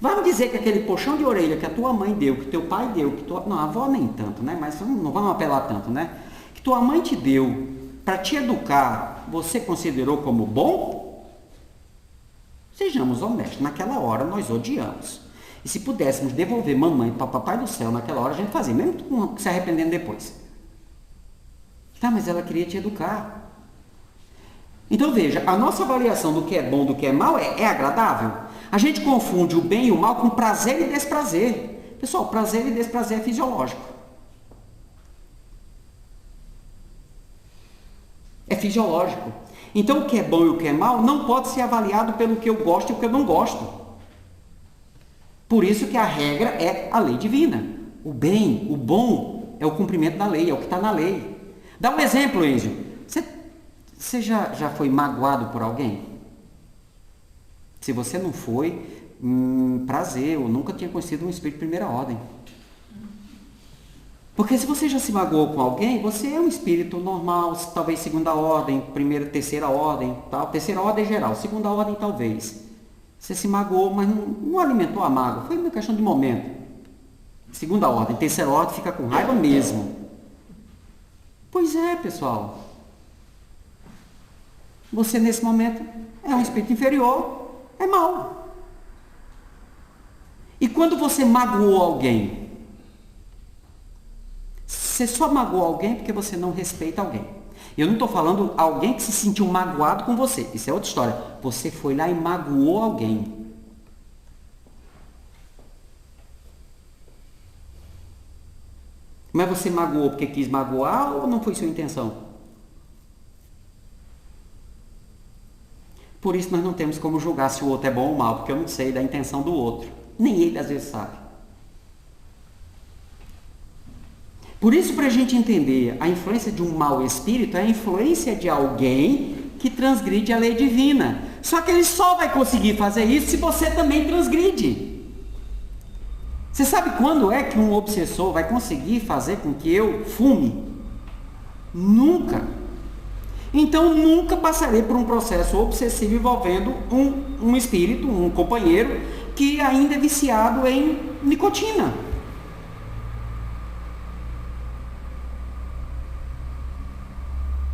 Vai me dizer que aquele puxão de orelha que a tua mãe deu, que teu pai deu, que tua... Não, a avó nem tanto, né? Mas não vamos apelar tanto, né? Que tua mãe te deu para te educar, você considerou como bom? Sejamos honestos, naquela hora nós odiamos. E se pudéssemos devolver mamãe para papai do céu naquela hora, a gente fazia, mesmo se arrependendo depois. Tá, mas ela queria te educar. Então veja, a nossa avaliação do que é bom, do que é mal, é agradável. A gente confunde o bem e o mal com prazer e desprazer. Pessoal, prazer e desprazer é fisiológico. É fisiológico. Então o que é bom e o que é mal não pode ser avaliado pelo que eu gosto e o que eu não gosto. Por isso que a regra é a lei divina. O bem, o bom, é o cumprimento da lei, é o que está na lei. Dá um exemplo, Enzio. Você já foi magoado por alguém? Se você não foi, prazer, eu nunca tinha conhecido um espírito de primeira ordem. Porque se você já se magoou com alguém, você é um espírito normal, talvez segunda ordem, primeira, terceira ordem, tal. Terceira ordem é geral, segunda ordem talvez. Você se magoou, mas não alimentou a mágoa, foi uma questão de momento. Segunda ordem, terceira ordem fica com raiva mesmo. Pois é, pessoal. Você nesse momento é um espírito inferior, é mau. E quando você magoou alguém, você só magoou alguém porque você não respeita alguém. Eu não estou falando alguém que se sentiu magoado com você. Isso é outra história. Você foi lá e magoou alguém. Mas você magoou porque quis magoar ou não foi sua intenção? Por isso nós não temos como julgar se o outro é bom ou mal, porque eu não sei da intenção do outro. Nem ele às vezes sabe. Por isso, para a gente entender a influência de um mau espírito, é a influência de alguém que transgride a lei divina. Só que ele só vai conseguir fazer isso se você também transgride. Você sabe quando é que um obsessor vai conseguir fazer com que eu fume? Nunca. Então, nunca passarei por um processo obsessivo envolvendo um espírito, um companheiro, que ainda é viciado em nicotina.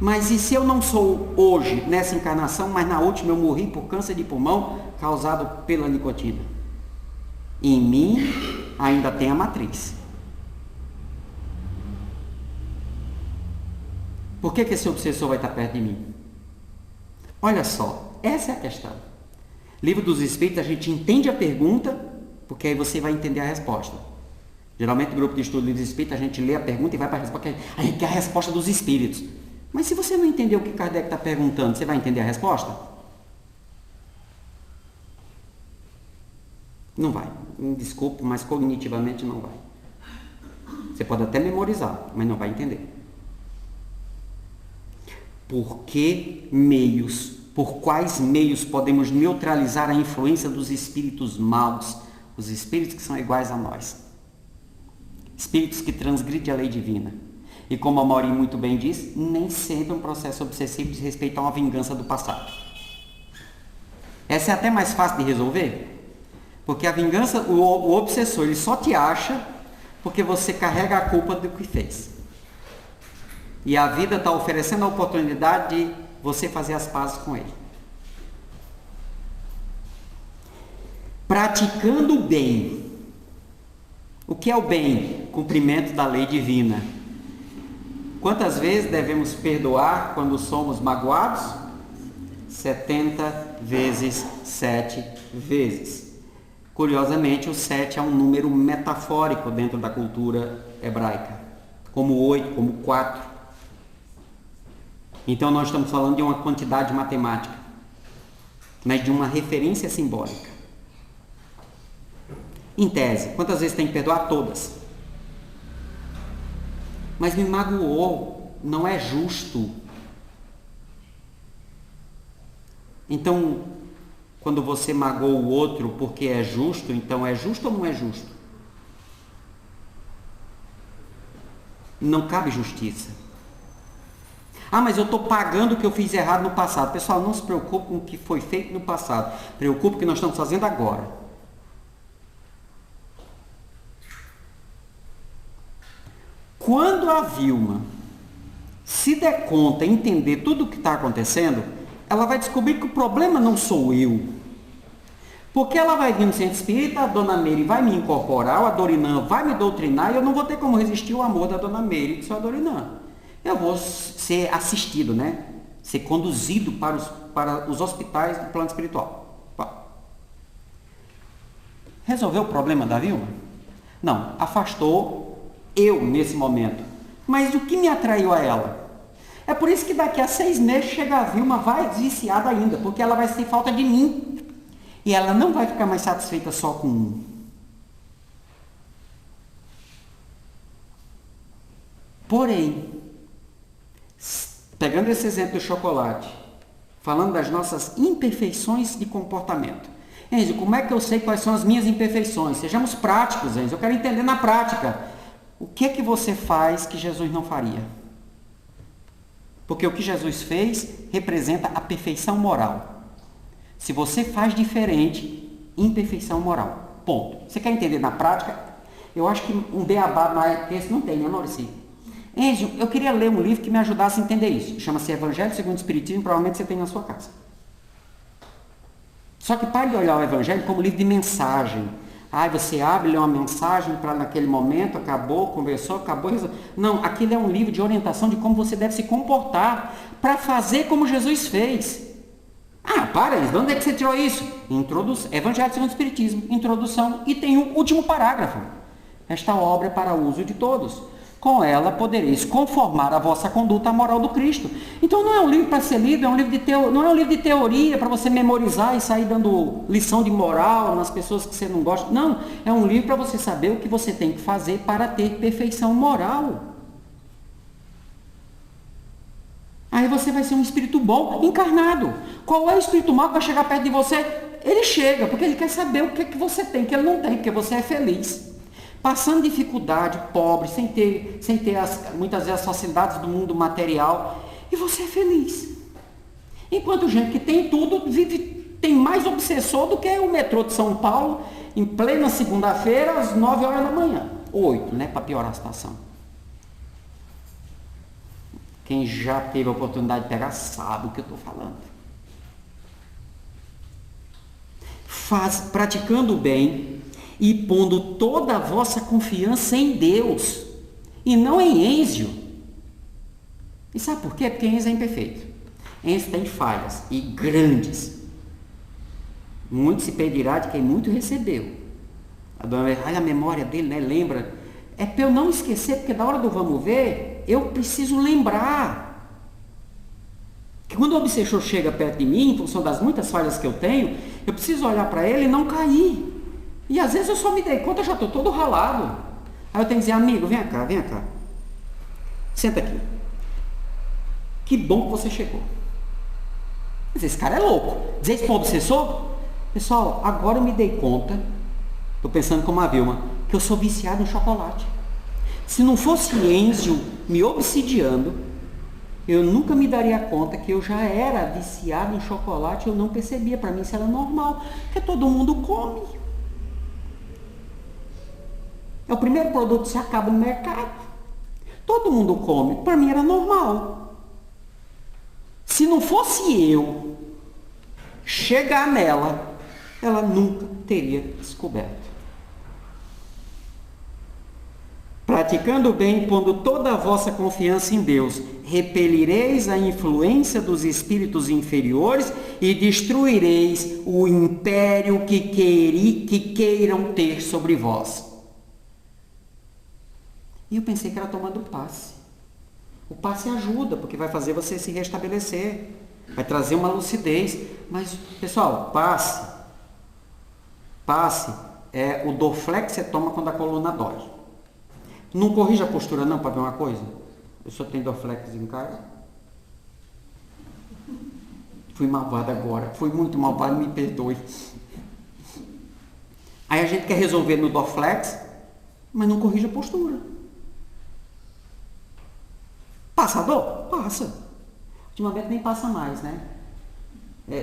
Mas e se eu não sou hoje, nessa encarnação, mas na última eu morri por câncer de pulmão causado pela nicotina? Em mim ainda tem a matriz. Por que esse obsessor vai estar perto de mim? Olha só, essa é a questão. Livro dos Espíritos, a gente entende a pergunta, porque aí você vai entender a resposta. Geralmente no grupo de estudo do Livro dos Espíritos, a gente lê a pergunta e vai para a resposta, porque a gente quer a resposta dos Espíritos. Mas se você não entender o que Kardec está perguntando, você vai entender a resposta? Não vai. Me desculpe, mas cognitivamente não vai. Você pode até memorizar, mas não vai entender. Por quais meios podemos neutralizar a influência dos espíritos maus, os espíritos que são iguais a nós? Espíritos que transgridem a lei divina. E como a Mauri muito bem diz, nem sempre um processo obsessivo diz respeito a uma vingança do passado. Essa é até mais fácil de resolver, porque a vingança, o obsessor, ele só te acha porque você carrega a culpa do que fez. E a vida está oferecendo a oportunidade de você fazer as pazes com ele. Praticando o bem. O que é o bem? Cumprimento da lei divina. Quantas vezes devemos perdoar quando somos magoados? 70 vezes 7 vezes. Curiosamente, o 7 é um número metafórico dentro da cultura hebraica. Como 8, como 4. Então nós estamos falando de uma quantidade matemática, mas de uma referência simbólica. Em tese, quantas vezes tem que perdoar? Todas. Mas me magoou, não é justo. Então, quando você magoou o outro porque é justo, então é justo ou não é justo? Não cabe justiça. Ah, mas eu estou pagando o que eu fiz errado no passado. Pessoal, não se preocupe com o que foi feito no passado. Preocupe com o que nós estamos fazendo agora. Quando a Vilma se der conta, entender tudo o que está acontecendo, ela vai descobrir que o problema não sou eu. Porque ela vai vir no centro espírita, a Dona Meire vai me incorporar, a Dorinã vai me doutrinar, e eu não vou ter como resistir ao amor da Dona Meire e do seu Dorinã. Eu vou ser assistido, né? Ser conduzido para os hospitais do plano espiritual. Resolveu o problema da Vilma? Não, afastou eu nesse momento. Mas o que me atraiu a ela? É por isso que daqui a 6 meses chega a Vilma, vai viciada ainda, porque ela vai sentir falta de mim. E ela não vai ficar mais satisfeita só com um. Porém, pegando esse exemplo do chocolate, falando das nossas imperfeições de comportamento. Enzo, como é que eu sei quais são as minhas imperfeições? Sejamos práticos, Enzo. Eu quero entender na prática. O que é que você faz que Jesus não faria? Porque o que Jesus fez representa a perfeição moral. Se você faz diferente, imperfeição moral. Ponto. Você quer entender na prática? Eu acho que um beabá esse não tem, né, Maurício? Enzo, eu queria ler um livro que me ajudasse a entender isso. Chama-se Evangelho segundo o Espiritismo, provavelmente você tem na sua casa. Só que pare de olhar o Evangelho como livro de mensagem. Você abre, lê uma mensagem para naquele momento, acabou, conversou, acabou, resolveu. Não, aquilo é um livro de orientação de como você deve se comportar para fazer como Jesus fez. Para, de onde é que você tirou isso? Evangelho segundo o Espiritismo, introdução, e tem o último parágrafo. Esta obra é para uso de todos. Com ela podereis conformar a vossa conduta à moral do Cristo. Então não é um livro para ser lido, não é um livro de teoria para você memorizar e sair dando lição de moral nas pessoas que você não gosta. Não, é um livro para você saber o que você tem que fazer para ter perfeição moral. Aí você vai ser um espírito bom, encarnado. Qual é o espírito mau que vai chegar perto de você? Ele chega, porque ele quer saber o que você tem, que ele não tem, porque você é feliz. Passando dificuldade, pobre, sem ter muitas vezes as facilidades do mundo material, e você é feliz. Enquanto gente que tem tudo, tem mais obsessor do que o metrô de São Paulo, em plena segunda-feira, às 9 horas da manhã. 8, né, para piorar a situação. Quem já teve a oportunidade de pegar sabe o que eu estou falando. Praticando o bem e pondo toda a vossa confiança em Deus e não em Ênzio. E sabe por quê? Porque Ênzio é imperfeito. Ênzio tem falhas e grandes. Muito se pedirá de quem muito recebeu. A memória dele, né, lembra. É para eu não esquecer, porque na hora do vamos ver, eu preciso lembrar. Que quando o obsessor chega perto de mim, em função das muitas falhas que eu tenho, eu preciso olhar para ele e não cair. E às vezes eu só me dei conta, eu já estou todo ralado. Aí eu tenho que dizer, amigo, vem cá. Senta aqui. Que bom que você chegou. Mas esse cara é louco. Dizer isso para o obsessor? Pessoal, agora eu me dei conta, estou pensando como a Vilma, que eu sou viciado em chocolate. Se não fosse Ênzio me obsidiando, eu nunca me daria conta que eu já era viciado em chocolate, eu não percebia. Para mim isso era normal, porque todo mundo come. É o primeiro produto que se acaba no mercado. Todo mundo come. Para mim era normal. Se não fosse eu chegar nela, ela nunca teria descoberto. Praticando o bem, pondo toda a vossa confiança em Deus, repelireis a influência dos espíritos inferiores e destruireis o império que queiram ter sobre vós. E eu pensei que era tomando passe. O passe ajuda, porque vai fazer você se restabelecer, vai trazer uma lucidez. Mas, pessoal, passe é o Dorflex que você toma quando a coluna dói. Não corrija a postura não, para ver uma coisa. Eu só tenho Dorflex em casa. Fui malvado agora, fui muito malvado, me perdoe. Aí a gente quer resolver no Dorflex, mas não corrige a postura. Passa a dor? Passa. Ultimamente nem passa mais, né?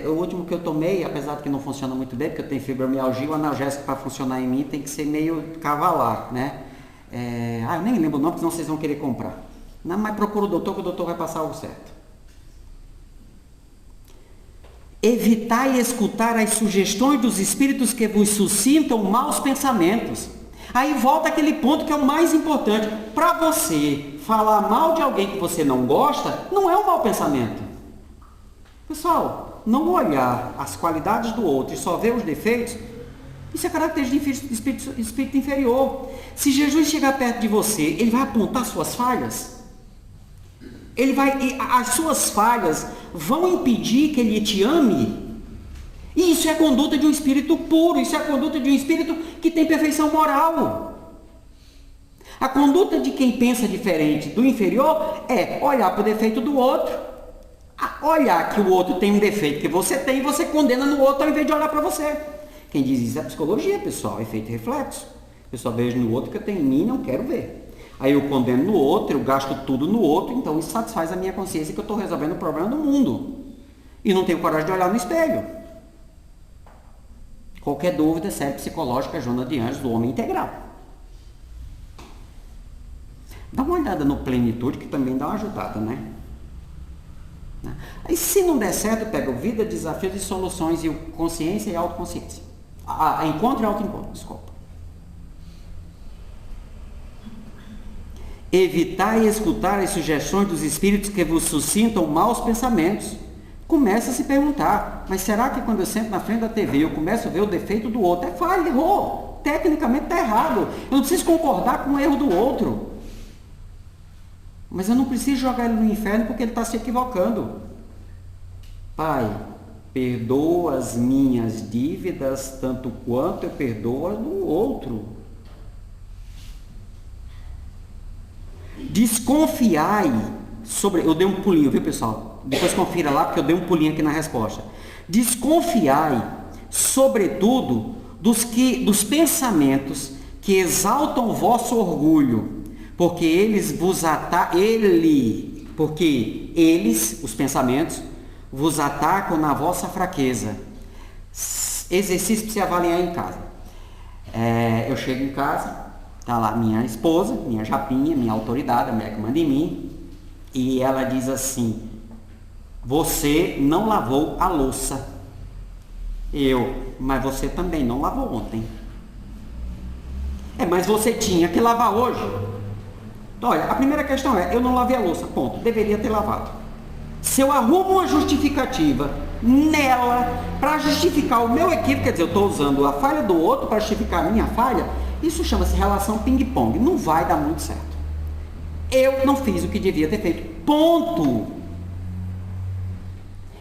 O último que eu tomei, apesar de que não funciona muito bem, porque eu tenho fibromialgia, o analgésico para funcionar em mim tem que ser meio cavalar, né? eu nem lembro o nome, porque senão vocês vão querer comprar. Não, mas procura o doutor, que o doutor vai passar algo certo. Evitai escutar as sugestões dos espíritos que vos suscitam maus pensamentos. Aí volta aquele ponto que é o mais importante. Para você falar mal de alguém que você não gosta, não é um mau pensamento. Pessoal, não olhar as qualidades do outro e só ver os defeitos, isso é característica de espírito inferior. Se Jesus chegar perto de você, ele vai apontar suas falhas? As suas falhas vão impedir que ele te ame? E isso é a conduta de um espírito puro, isso é a conduta de um espírito que tem perfeição moral. A conduta de quem pensa diferente do inferior é olhar para o defeito do outro, olhar que o outro tem um defeito que você tem e você condena no outro ao invés de olhar para você. Quem diz isso é a psicologia, pessoal, efeito e reflexo. Eu só vejo no outro que eu tenho em mim e não quero ver. Aí eu condeno no outro, eu gasto tudo no outro, então isso satisfaz a minha consciência que eu estou resolvendo o problema do mundo. E não tenho coragem de olhar no espelho. Qualquer dúvida, série psicológica, Joana de Anjos, do homem integral. Dá uma olhada no Plenitude, que também dá uma ajudada, né? Aí se não der certo, pega o Vida, Desafios e Soluções, e o Consciência e Autoconsciência. Encontro e Autoencontro, desculpa. Evitai escutar as sugestões dos espíritos que vos suscitam maus pensamentos. Começa a se perguntar, mas será que quando eu sento na frente da TV eu começo a ver o defeito do outro? É falha, errou. Tecnicamente está errado. Eu não preciso concordar com o erro do outro. Mas eu não preciso jogar ele no inferno porque ele está se equivocando. Pai, perdoa as minhas dívidas tanto quanto eu perdoo as do outro. Desconfiai sobre... Eu dei um pulinho, viu, pessoal? Depois confira lá, porque eu dei um pulinho aqui na resposta. Desconfiai, sobretudo, dos pensamentos que exaltam o vosso orgulho, porque eles, os pensamentos, vos atacam na vossa fraqueza. Exercício para você avaliar em casa. Eu chego em casa... Está lá minha esposa, minha japinha, minha autoridade, a mulher que manda em mim, e ela diz assim: você não lavou a louça. Mas você também não lavou ontem. Mas você tinha que lavar hoje. Então, olha, a primeira questão eu não lavei a louça, ponto, deveria ter lavado. Se eu arrumo uma justificativa nela, para justificar o meu equívoco, quer dizer, eu estou usando a falha do outro para justificar a minha falha, isso chama-se relação ping-pong. Não vai dar muito certo. Eu não fiz o que devia ter feito. Ponto.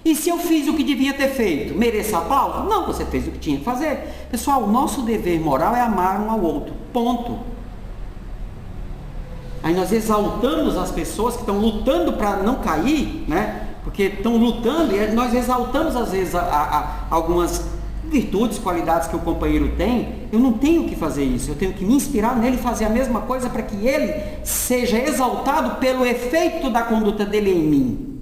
E se eu fiz o que devia ter feito, mereço aplauso? Não, você fez o que tinha que fazer. Pessoal, o nosso dever moral é amar um ao outro. Ponto. Aí nós exaltamos as pessoas que estão lutando para não cair, né? Porque estão lutando e nós exaltamos às vezes algumas virtudes, qualidades que o companheiro tem. Eu não tenho que fazer isso, eu tenho que me inspirar nele e fazer a mesma coisa para que ele seja exaltado pelo efeito da conduta dele em mim.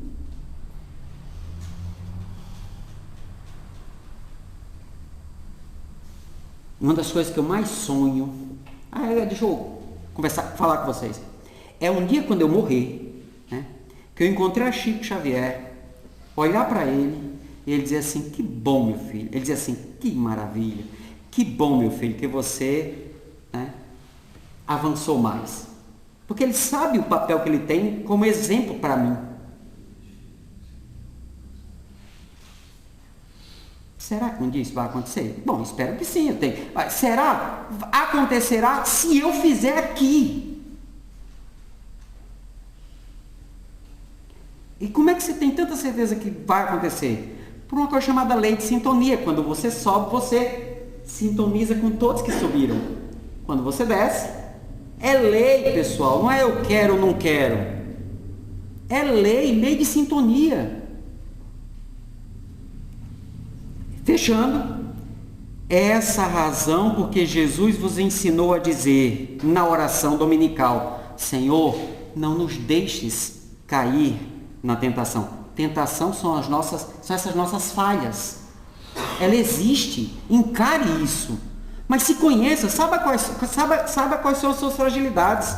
Uma das coisas que eu mais sonho, deixa eu falar com vocês, é um dia quando eu morrer, né, que eu encontrar Chico Xavier, olhar para ele e ele dizer assim: que bom, meu filho. Ele dizer assim: que maravilha, que bom, meu filho, que você, né, avançou mais. Porque ele sabe o papel que ele tem como exemplo para mim. Será que um dia isso vai acontecer? Bom, espero que sim. Será? Acontecerá se eu fizer aqui. E como é que você tem tanta certeza que vai acontecer? Por uma coisa chamada lei de sintonia. Quando você sobe, você sintoniza com todos que subiram. Quando você desce, é lei, pessoal. Não é eu quero ou não quero. É lei de sintonia. Fechando, é essa a razão porque Jesus vos ensinou a dizer na oração dominical: Senhor, não nos deixes cair na tentação. Tentação são essas nossas falhas. Ela existe. Encare isso. Mas se conheça, saiba quais são as suas fragilidades.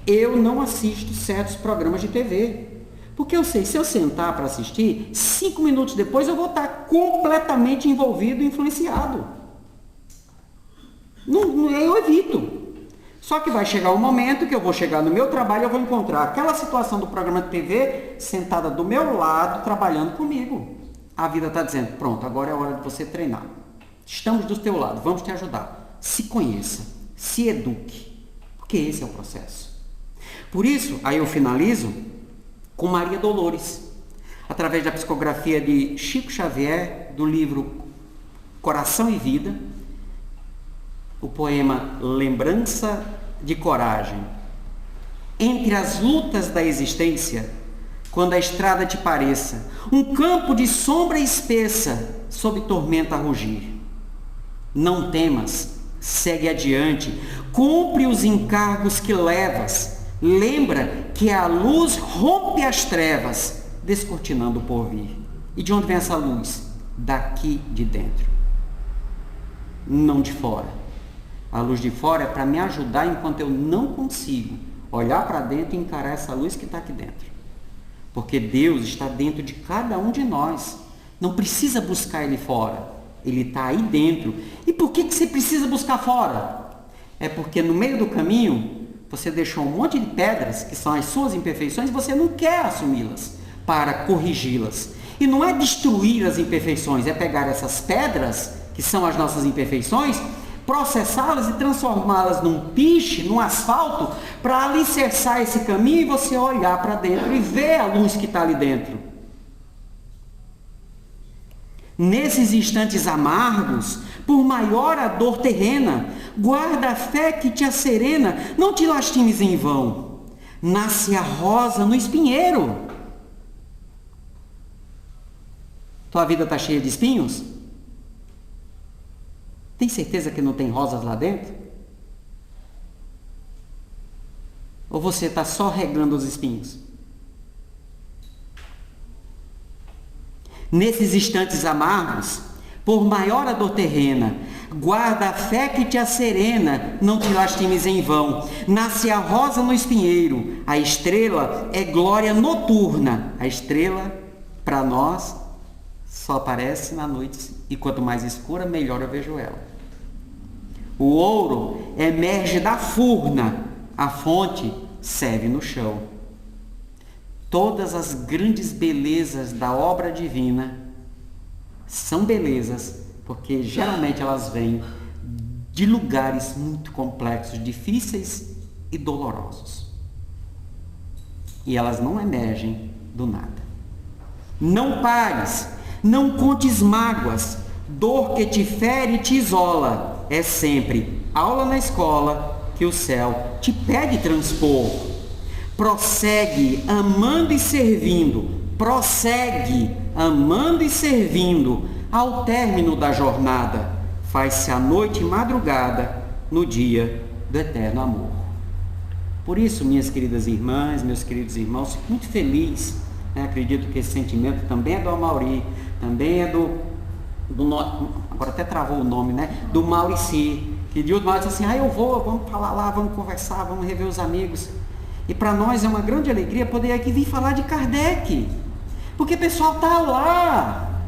Eu não assisto certos programas de TV. Porque eu sei, se eu sentar para assistir, 5 minutos depois eu vou estar completamente envolvido e influenciado. Eu evito. Só que vai chegar um momento que eu vou chegar no meu trabalho e eu vou encontrar aquela situação do programa de TV sentada do meu lado, trabalhando comigo. A vida está dizendo, pronto, agora é a hora de você treinar. Estamos do teu lado, vamos te ajudar. Se conheça, se eduque, porque esse é o processo. Por isso, aí eu finalizo com Maria Dolores, através da psicografia de Chico Xavier, do livro Coração e Vida, o poema Lembrança de Coragem. Entre as lutas da existência, quando a estrada te pareça um campo de sombra espessa, sob tormenta a rugir. Não temas, segue adiante, cumpre os encargos que levas, lembra que a luz rompe as trevas, descortinando o porvir. E de onde vem essa luz? Daqui de dentro, não de fora. A luz de fora é para me ajudar enquanto eu não consigo olhar para dentro e encarar essa luz que está aqui dentro. Porque Deus está dentro de cada um de nós. Não precisa buscar Ele fora. Ele está aí dentro. E por que você precisa buscar fora? É porque no meio do caminho você deixou um monte de pedras, que são as suas imperfeições, e você não quer assumi-las para corrigi-las. E não é destruir as imperfeições, é pegar essas pedras, que são as nossas imperfeições, processá-las e transformá-las num piche, num asfalto, para alicerçar esse caminho e você olhar para dentro e ver a luz que está ali dentro. Nesses instantes amargos, por maior a dor terrena, guarda a fé que te acerena, não te lastimes em vão. Nasce a rosa no espinheiro. Tua vida está cheia de espinhos? Tem certeza que não tem rosas lá dentro? Ou você está só regando os espinhos? Nesses instantes amargos, por maior a dor terrena, guarda a fé que te acerena, não te lastimes em vão. Nasce a rosa no espinheiro, a estrela é glória noturna. A estrela, para nós, só aparece na noite, e quanto mais escura, melhor eu vejo ela. O ouro emerge da furna, a fonte serve no chão. Todas as grandes belezas da obra divina são belezas, porque geralmente elas vêm de lugares muito complexos, difíceis e dolorosos. E elas não emergem do nada. Não pares, não contes mágoas, dor que te fere e te isola. É sempre aula na escola que o céu te pede transpor. Prossegue amando e servindo, prossegue amando e servindo, ao término da jornada, faz-se a noite e madrugada no dia do eterno amor. Por isso, minhas queridas irmãs, meus queridos irmãos, fico muito feliz, né? Acredito que esse sentimento também é do Amauri, também é agora até travou o nome, né? Do Maurici, que de última hora disse assim, vamos falar lá, vamos conversar, vamos rever os amigos. E para nós é uma grande alegria poder aqui vir falar de Kardec, porque o pessoal está lá.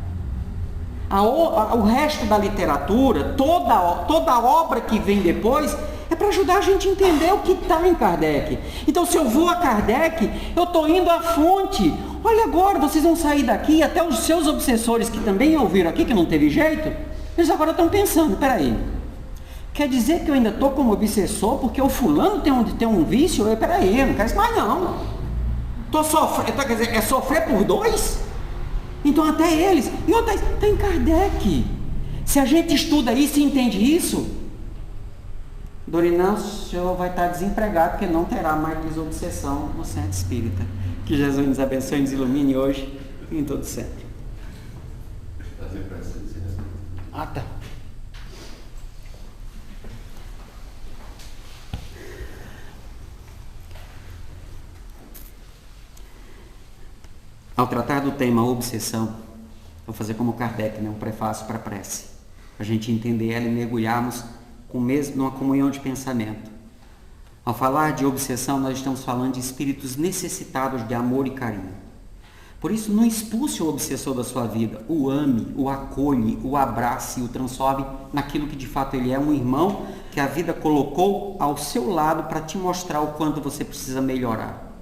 O resto da literatura, toda a obra que vem depois, é para ajudar a gente a entender o que está em Kardec. Então, se eu vou a Kardec, eu estou indo à fonte. Olha agora, vocês vão sair daqui, até os seus obsessores que também ouviram aqui, que não teve jeito, eles agora estão pensando, peraí, quer dizer que eu ainda estou como obsessor porque o fulano tem um vício? Peraí, eu não quero isso mais não. Quer dizer, é sofrer por dois? Então até eles, e outra, está em Kardec. Se a gente estuda isso e entende isso, Dorinão, o senhor vai estar desempregado porque não terá mais desobsessão no centro espírita. Que Jesus nos abençoe e nos ilumine hoje e em todo sempre. Tá. Ao tratar do tema obsessão, vou fazer como Kardec, né? Um prefácio para a prece, para a gente entender ela e mergulharmos numa comunhão de pensamento. Ao falar de obsessão, nós estamos falando de espíritos necessitados de amor e carinho. Por isso, não expulse o obsessor da sua vida. O ame, o acolhe, o abrace e o transforme naquilo que de fato ele é, um irmão que a vida colocou ao seu lado para te mostrar o quanto você precisa melhorar.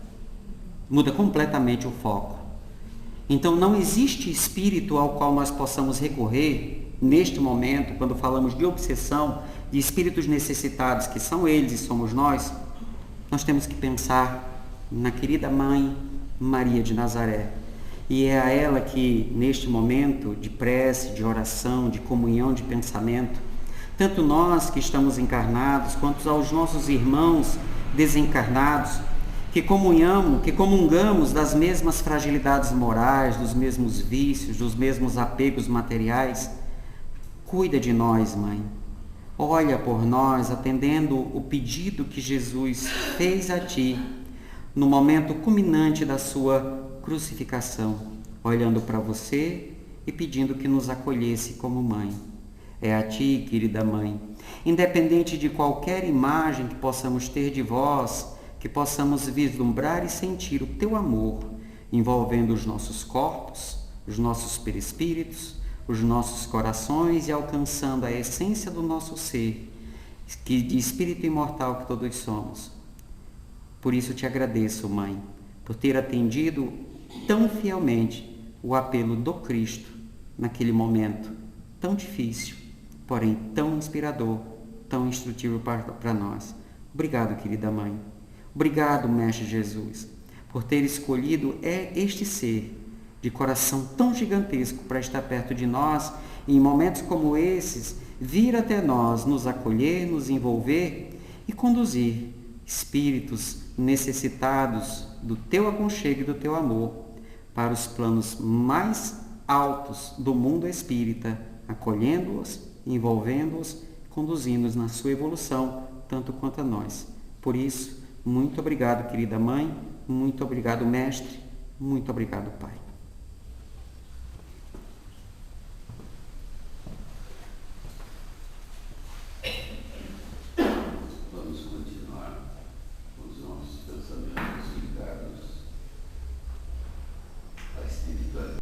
Muda completamente o foco. Então, não existe espírito ao qual nós possamos recorrer neste momento, quando falamos de obsessão, de espíritos necessitados, que são eles e somos nós temos que pensar na querida mãe Maria de Nazaré. E é a ela que, neste momento de prece, de oração, de comunhão, de pensamento, tanto nós que estamos encarnados, quanto aos nossos irmãos desencarnados, que comungamos das mesmas fragilidades morais, dos mesmos vícios, dos mesmos apegos materiais, cuida de nós, Mãe. Olha por nós, atendendo o pedido que Jesus fez a Ti, no momento culminante da sua crucificação, olhando para você e pedindo que nos acolhesse como mãe. É a Ti, querida Mãe, independente de qualquer imagem que possamos ter de vós, que possamos vislumbrar e sentir o Teu amor, envolvendo os nossos corpos, os nossos perispíritos, os nossos corações e alcançando a essência do nosso ser, que de espírito imortal que todos somos. Por isso te agradeço, Mãe, por ter atendido tão fielmente o apelo do Cristo naquele momento tão difícil, porém tão inspirador, tão instrutivo para nós. Obrigado, querida Mãe. Obrigado, Mestre Jesus, por ter escolhido este ser de coração tão gigantesco para estar perto de nós e em momentos como esses, vir até nós, nos acolher, nos envolver e conduzir espíritos necessitados do Teu aconchego e do Teu amor para os planos mais altos do mundo espírita, acolhendo-os, envolvendo-os, conduzindo-os na sua evolução, tanto quanto a nós. Por isso, muito obrigado, querida Mãe, muito obrigado, Mestre, muito obrigado, Pai.